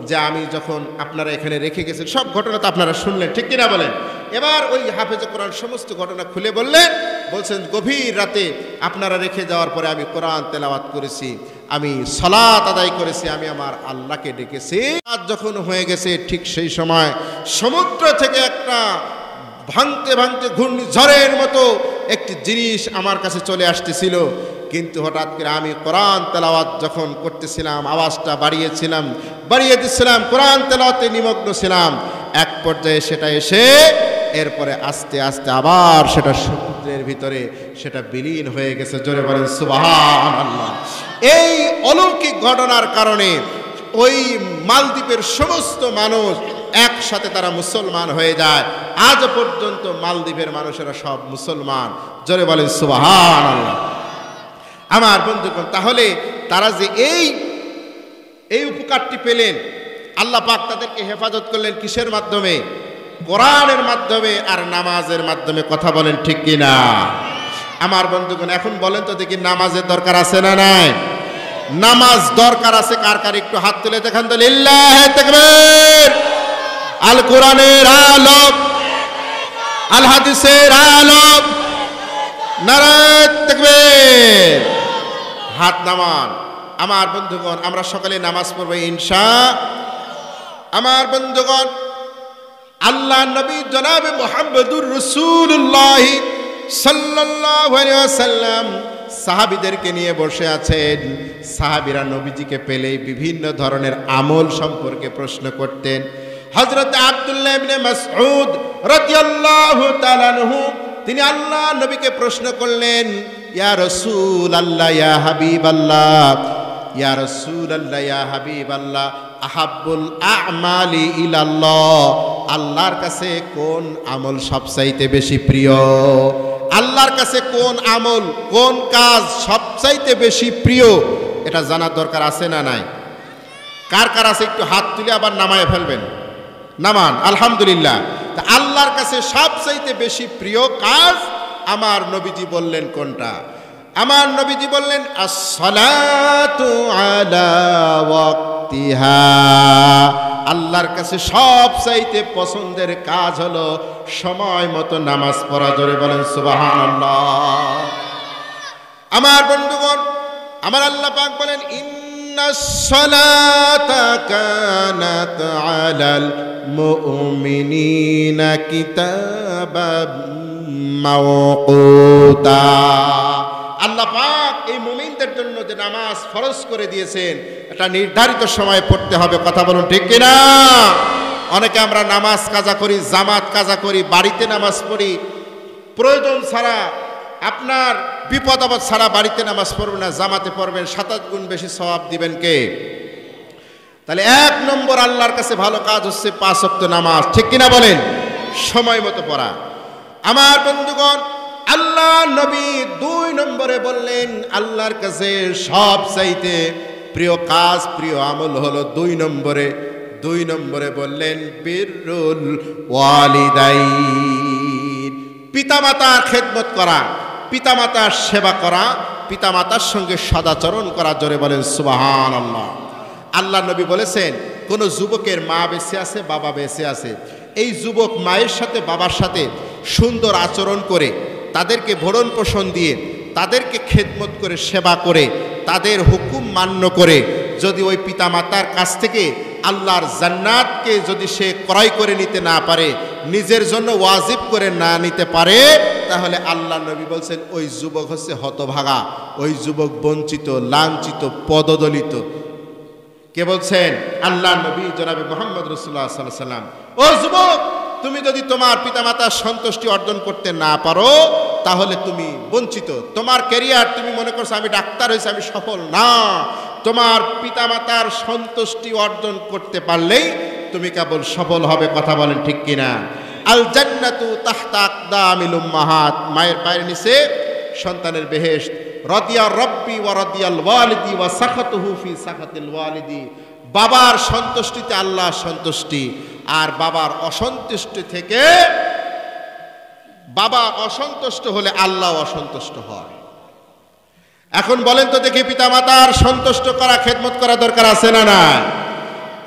যে আমি যখন আপনারা এখানে রেখে গেছেন, সব ঘটনা তো আপনারা শুনলেন, ঠিক কিনা বলেন? এবার ওই হাফেজে কোরআন সমস্ত ঘটনা খুলে বলছেন গভীর রাতে আপনারা রেখে যাওয়ার পরে আমি কোরআন তেলাওয়াত করেছি, আমি সালাত আদায় করেছি, আমি আমার আল্লাহকে ডেকেছি। রাত যখন হয়ে গেছে, ঠিক সেই সময় সমুদ্র থেকে একটা ভাঙতে ভাঙতে ঘূর্ণিঝড়ের মতো একটি জিনিস আমার কাছে চলে আসতেছিল। কিন্তু হঠাৎ করে আমি কোরআন তেলাওয়াত যখন করতেছিলাম, আওয়াজটা বাড়িয়ে দিচ্ছিলাম, কোরআন তেলাওয়াতে নিমগ্ন ছিলাম, এক পর্যায়ে সেটা এসে এরপরে আস্তে আস্তে আবার সেটা সমুদ্রের ভিতরে সেটা বিলীন হয়ে গেছে। জোরে বলেন সুবহানাল্লাহ। এই অলৌকিক ঘটনার কারণে ওই মালদ্বীপের সমস্ত মানুষ একসাথে তারা মুসলমান হয়ে যায়। আজ পর্যন্ত মালদ্বীপের মানুষেরা সব মুসলমান। জোরে বলেন সুবহানাল্লাহ। আমার বন্ধুগণ, তাহলে তারা যে এই উপকারটি পেলেন, আল্লাহ পাক তাদেরকে হেফাজত করলেন কিসের মাধ্যমে? কোরআনের মাধ্যমে আর নামাজের মাধ্যমে। কথা বলেন ঠিক কিনা? আমার বন্ধুগণ, এখন বলেন তো দেখি, নামাজের দরকার আছে না নাই? নামাজ দরকার আছে। কার কার একটু হাত তুলে দেখান তো। লিল্লাহি তাকবীর। আল কোরআনের আলোক, আল হাদিসের আলোক, নারায়ে তাকবীর। হাত নামান। আমার বন্ধুগণ, আমরা সকালে নামাজ পড়বো ইনশাআল্লাহ। আমার বন্ধুগণ, আল্লাহ নবী জনাবে মুহাম্মদুর রাসূলুল্লাহ সাল্লাল্লাহু আলাইহি ওয়াসাল্লাম সাহাবীদেরকে নিয়ে বসে আছেন। সাহাবীরা নবীজিকে পেলেই বিভিন্ন ধরনের আমল সম্পর্কে প্রশ্ন করতেন। হযরত আব্দুল্লাহ ইবনে মাসউদ রাদিয়াল্লাহু তাআলা আনহু তিনি আল্লাহ নবীকে প্রশ্ন করলেন, ইয়া রাসূলুল্লাহ, ইয়া হাবিবাল্লাহ, ইয়া রাসূলুল্লাহ, ইয়া হাবিবাল্লাহ, আহাব্বুল আমালি ইলাল্লাহ, আল্লাহর কাছে কোন আমল সবচাইতে বেশি প্রিয়? আল্লাহর কাছে কোন আমল, কোন কাজ সবচাইতে বেশি প্রিয়? এটা জানার দরকার আছে না নাই? কার কার আছে একটু হাত তুলে আবার নামায় ফেলবেন। নামান। আলহামদুলিল্লাহ। তা আল্লাহর কাছে সবচাইতে বেশি প্রিয় কাজ আমার নবীজি বললেন কোনটা? আমার নবীজি বললেন আসসালাতু আলা ওয়াক্তিহা। আল্লাহর কাছে সবচাইতে পছন্দের কাজ হলো সময় মতো নামাজ পড়া। জোরে বলেন সুবহানাল্লাহ। আমার বন্ধুগণ, আমার আল্লাহ পাক বলেন ইন্নাস সালাতা কানাত আলাল মুমিনিনা কিতাবাম মাওকুতা। আল্লাহ পাক এই মুমিনদের জন্য যে নামাজ ফরজ করে দিয়েছেন, এটা নির্ধারিত সময়ে পড়তে হবে। কথা বলুন ঠিক কিনা? অনেকে আমরা নামাজ কাজা করি, জামাত কাজা করি, বাড়িতে নামাজ পড়ি, প্রয়োজন ছাড়া, আপনার বিপদ আপদ ছাড়া বাড়িতে নামাজ পড়বেন না, জামাতে পড়বেন, 27 গুণ বেশি সওয়াব দিবেন কে? তাহলে 1 নম্বর আল্লাহর কাছে ভালো কাজ হচ্ছে 5 ওয়াক্ত নামাজ। ঠিক কিনা বলেন? সময় মতো পড়া। আমার বন্ধুগণ, আল্লাহ নবী 2 নম্বরে বললেন আল্লাহর কাছে সবচাইতে প্রিয় কাজ, প্রিয় আমল হলো 2 নম্বরে বললেন বিররুল ওয়ালিদাইন, পিতামাতার খেদমত করা, পিতামাতার সেবা করা, পিতামাতার সঙ্গে সদাচরণ করা। জোরে বলেন সুবহানাল্লাহ। আল্লাহ নবী বলেছেন, কোন যুবকের মা বেঁচে আছে, বাবা বেঁচে আছে, এই যুবক মায়ের সাথে বাবার সাথে সুন্দর আচরণ করে, তাদেরকে ভরণ পোষণ দিয়ে, তাদেরকে খেদমত করে, সেবা করে, তাদের হুকুম মান্য করে যদি ওই পিতামাতার কাছ থেকে আল্লাহর জান্নাতকে যদি সে ক্রয় করে নিতে না পারে, নিজের জন্য ওয়াজিব করে না নিতে পারে, তাহলে আল্লাহ নবী বলছেন ওই যুবক হচ্ছে হতভাগা, ওই যুবক বঞ্চিত, লাঞ্ছিত, পদদলিত। কে বলছেন? আল্লাহ নবী জনাবে মুহাম্মদ রাসূলুল্লাহ সাল্লাল্লাহু আলাইহি সাল্লাম। ও যুবক, তুমি যদি তোমার পিতামাতার সন্তুষ্টি অর্জন করতে না পারো তাহলে তুমি বঞ্চিত। তোমার ক্যারিয়ার, তুমি মনে করছো আমি ডাক্তার হয়েছি, আমি সফল না। তোমার পিতামাতার সন্তুষ্টি অর্জন করতে পারলেই তুমি কেবল সফল হবে। কথা বলেন ঠিক কিনা? আল জান্নাতু তাহতা আকদামিল উম্মাহাত, মায়ের পায়ের নিচে সন্তানের বেহেশত। রাদিয়া রাব্বি ওয়া রাদিয়াল ওয়ালিদি ওয়া সাখাতুহু ফি সাখাতিল ওয়ালিদি, বাবার সন্তুষ্টিতে আল্লাহ সন্তুষ্টি, আর বাবার অসন্তুষ্টি থেকে, বাবা অসন্তুষ্ট হলে আল্লাহ অসন্তুষ্ট হয়। এখন বলেন তো দেখি, পিতামাতার সন্তুষ্ট করা, খেদমত করা দরকার আছে না না?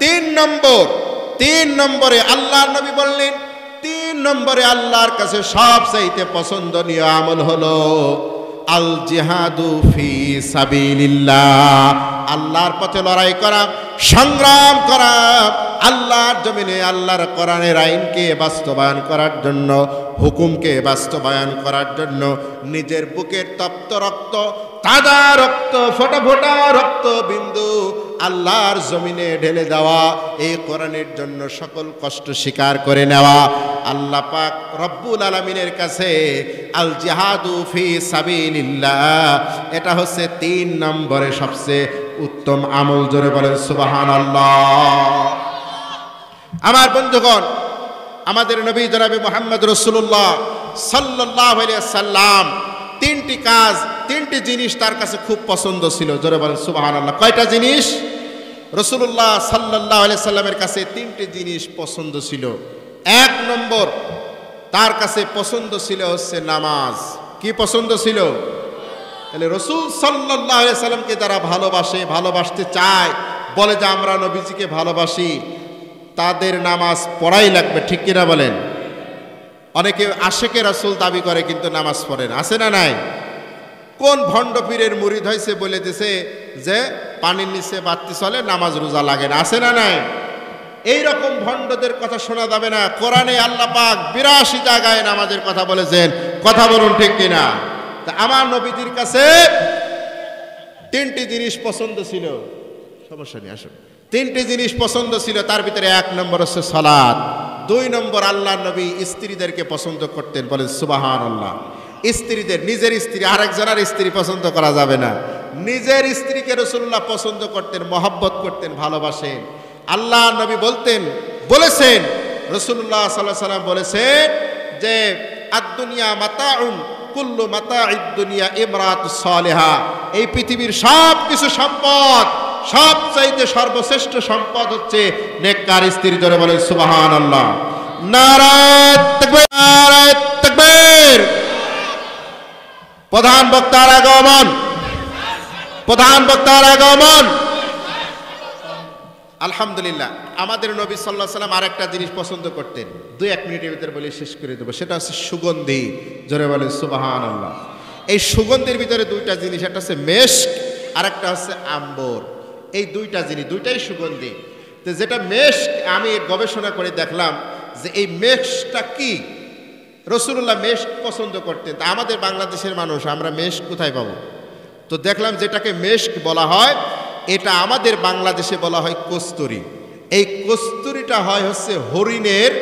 3 নম্বরে আল্লাহর নবী বললেন, 3 নম্বরে আল্লাহর কাছে সবচাইতে পছন্দনীয় আমল হলো আল জিহাদু ফি সাবিলিল্লাহ, আল্লাহর পথে লড়াই করা, সংগ্রাম করা, আল্লাহর জমিনে আল্লাহর কোরআনের আইনকে বাস্তবায়ন করার জন্য, হুকুমকে বাস্তবায়ন করার জন্য নিজের বুকের তপ্ত রক্ত, তাজা রক্ত, ফোটা ফোটা রক্ত বিন্দু আল্লাহর জমিনে ঢেলে দেওয়া, এই কোরআনের জন্য সকল কষ্ট স্বীকার করে নেওয়া। আল্লাহ পাক রব্বুল আলামিনের কাছে আল জিহাদু ফি সাবিলিল্লাহ, এটা হচ্ছে 3 নম্বরে সবচেয়ে উত্তম আমল। জোরে বলেন সুবহানাল্লাহ। আমার বন্ধুগণ, আমাদের নবী জনাবে মুহাম্মদ রাসূলুল্লাহ সাল্লাল্লাহু আলাইহি সাল্লাম 3টি কাজ, 3টি জিনিস তার কাছে খুব পছন্দ ছিল। জোরে বলেন সুবহানাল্লাহ। কয়টা জিনিস? রাসূলুল্লাহ সাল্লাল্লাহু আলাইহি সাল্লামের কাছে 3টি জিনিস পছন্দ ছিল। 1 নম্বর তার কাছে পছন্দ ছিল হচ্ছে নামাজ। কি পছন্দ ছিল? তাহলে রাসূল সাল্লাল্লাহু আলাইহি সাল্লামকে যারা ভালোবাসে, ভালোবাসতে চায়, বলে যে আমরা নবীজিকে ভালোবাসি, তাদের নামাজ পড়াই লাগবে। ঠিক কিনা বলেন? অনেকে আশেকে রাসূল দাবি করে কিন্তু নামাজ পড়ে না, আছে না নাই? কোন ভণ্ড পীরের মুরিদ হয়েছে বলে দিছে যে পানির নিচে বাতি চলে, নামাজ রোজা লাগে না, আছে না নাই? এইরকম ভণ্ডদের কথা শোনা যাবে না। কোরআনে আল্লাহ পাক 82 জায়গায় নামাজের কথা বলেছেন। কথা বলুন ঠিক কিনা? তা আমার নবীজির কাছে 3টি জিনিস পছন্দ ছিল। সমস্যা নেই, আসুন। 3টি জিনিস পছন্দ ছিল, তার ভিতরে 1 নম্বর হচ্ছে সালাত। 2 নম্বর আল্লাহ নবী স্ত্রীদেরকে পছন্দ করতেন। বলেন সুবহানাল্লাহ। স্ত্রীদের, নিজের স্ত্রী, আরেকজনের স্ত্রী পছন্দ করা যাবে না। নিজের স্ত্রীকে রাসূলুল্লাহ পছন্দ করতেন, মহব্বত করতেন, ভালোবাসেন। আল্লাহ নবী বলেছেন, রাসূলুল্লাহ সাল্লাল্লাহু আলাইহি ওয়াসাল্লাম বলেছেন যে আদ-দুনিয়া মাতাউন, কুল্লু মাতাইদ দুনিয়া ইমরাতুস সালিহা, এই পৃথিবীর সব কিছু সম্পদ, সবচাইতে সর্বশ্রেষ্ঠ সম্পদ হচ্ছে নেককার স্ত্রী। জোরে বলেন সুবহানাল্লাহ। নারায়ে তাকবীর, নারায়ে তাকবীর। প্রধান বক্তার আগমন, প্রধান বক্তার আগমন। আলহামদুলিল্লাহ। আমাদের নবী সাল্লাল্লাহু আলাইহি ওয়াসাল্লাম আরেকটা জিনিস পছন্দ করতেন, 2-1 মিনিটের ভিতরে বলে শেষ করে দেবো। সেটা হচ্ছে সুগন্ধি। জোরে বলেন সুবহানাল্লাহ। এই সুগন্ধির ভিতরে 2টা জিনিস, একটা হচ্ছে মেশক, আরেকটা হচ্ছে আম্বর। এই 2টা জিনিস, 2টাই সুগন্ধি। তো যেটা মেশক, আমি গবেষণা করে দেখলাম যে এই মেশকটা কি। রাসূলুল্লাহ মেশক পছন্দ করতেন। তা আমাদের বাংলাদেশের মানুষ, আমরা মেশক কোথায় পাবো? তো দেখলাম যেটাকে মেশক বলা হয়, এটা আমাদের বাংলাদেশে বলা হয় কস্তুরী। এই কস্তুরীটা হয় হচ্ছে হরিণের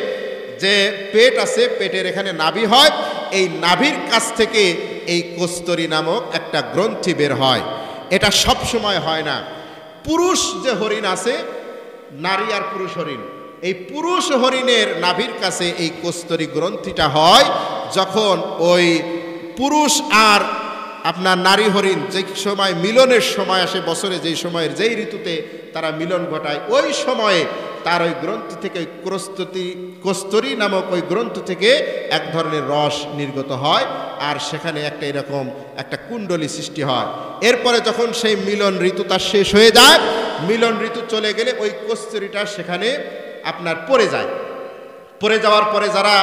যে পেট আছে, পেটের এখানে নাভি হয়, এই নাভির কাছ থেকে এই কস্তুরী নামক একটা গ্রন্থি বের হয়। এটা সব সময় হয় না। পুরুষ যে হরিণ আছে, নারী আর পুরুষ হরিণ, এই পুরুষ হরিণের নাভির কাছে এই কস্তুরী গ্রন্থিটা হয় যখন ওই পুরুষ আর আপনার নারী হরিণ যে সময় মিলনের সময় আসে, বছরে যেই সময়ের যেই ঋতুতে তারা মিলন ঘটায়, ওই সময়ে তার ওই গ্রন্থি থেকে ওই কস্তুরী নামক ওই গ্রন্থ থেকে এক ধরনের রস নির্গত হয়, আর সেখানে একটা এরকম একটা কুণ্ডলী সৃষ্টি হয়। এরপরে যখন সেই মিলন ঋতু তার শেষ হয়ে যায়, মিলন ঋতু চলে গেলে ওই কস্তুরীটা সেখানে আপনার পড়ে যায়। পড়ে যাওয়ার পরে যারা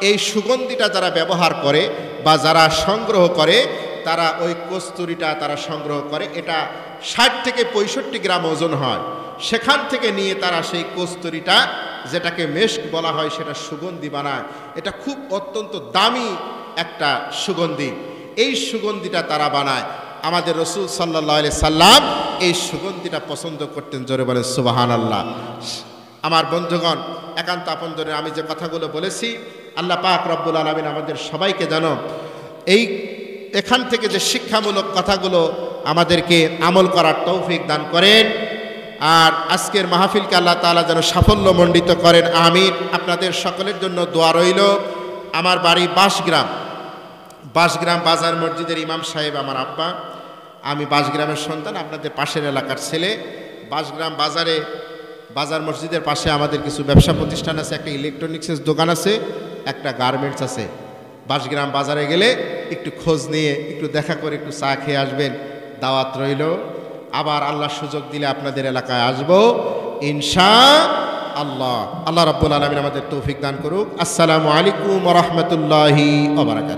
এই সুগন্ধিটা যারা ব্যবহার করে বা যারা সংগ্রহ করে, তারা ওই কস্তুরীটা তারা সংগ্রহ করে। এটা 60 থেকে 65 গ্রাম ওজন হয়। সেখান থেকে নিয়ে তারা সেই কস্তুরীটা, যেটাকে মেশক বলা হয়, সেটা সুগন্ধি বানায়। এটা খুব অত্যন্ত দামি একটা সুগন্ধি, এই সুগন্ধিটা তারা বানায়। আমাদের রসুল সাল্লাল্লাহু আলাইহি সাল্লাম এই সুগন্ধিটা পছন্দ করতেন। জোরে বলেন সুবহানাল্লাহ। আমার বন্ধুগণ, একান্ত আপনজনের আমি যে কথাগুলো বলেছি, আল্লাহ পাক রব্বুল আলামিন আমাদের সবাইকে যেন এখান থেকে যে শিক্ষামূলক কথাগুলো আমাদেরকে আমল করার তৌফিক দান করেন। আর আজকের মাহফিলকে আল্লাহ তাআলা যেন সাফল্যমণ্ডিত করেন, আমিন। আপনাদের সকলের জন্য দোয়া রইল। আমার বাড়ি বাঁশগ্রাম বাজার মসজিদের ইমাম সাহেব আমার আব্বা। আমি বাঁশগ্রামের সন্তান, আপনাদের পাশের এলাকার ছেলে। বাঁশগ্রাম বাজার মসজিদের পাশে আমাদের কিছু ব্যবসা প্রতিষ্ঠান আছে, একটা ইলেকট্রনিক্সের দোকান আছে, একটা গার্মেন্টস আছে। বাঁশগ্রাম বাজারে গেলে একটু খোঁজ নিয়ে একটু দেখা করে একটু চা খেয়ে আসবেন, দাওয়াত রইল। আবার আল্লাহ সুযোগ দিলে আপনাদের এলাকায় আসবো ইনশাআল্লাহ। আল্লাহ রাব্বুল আলামিন আমাদের তৌফিক দান করুক। আসসালামু আলাইকুম ওয়া রাহমাতুল্লাহি ওয়া বারাকাতুহু।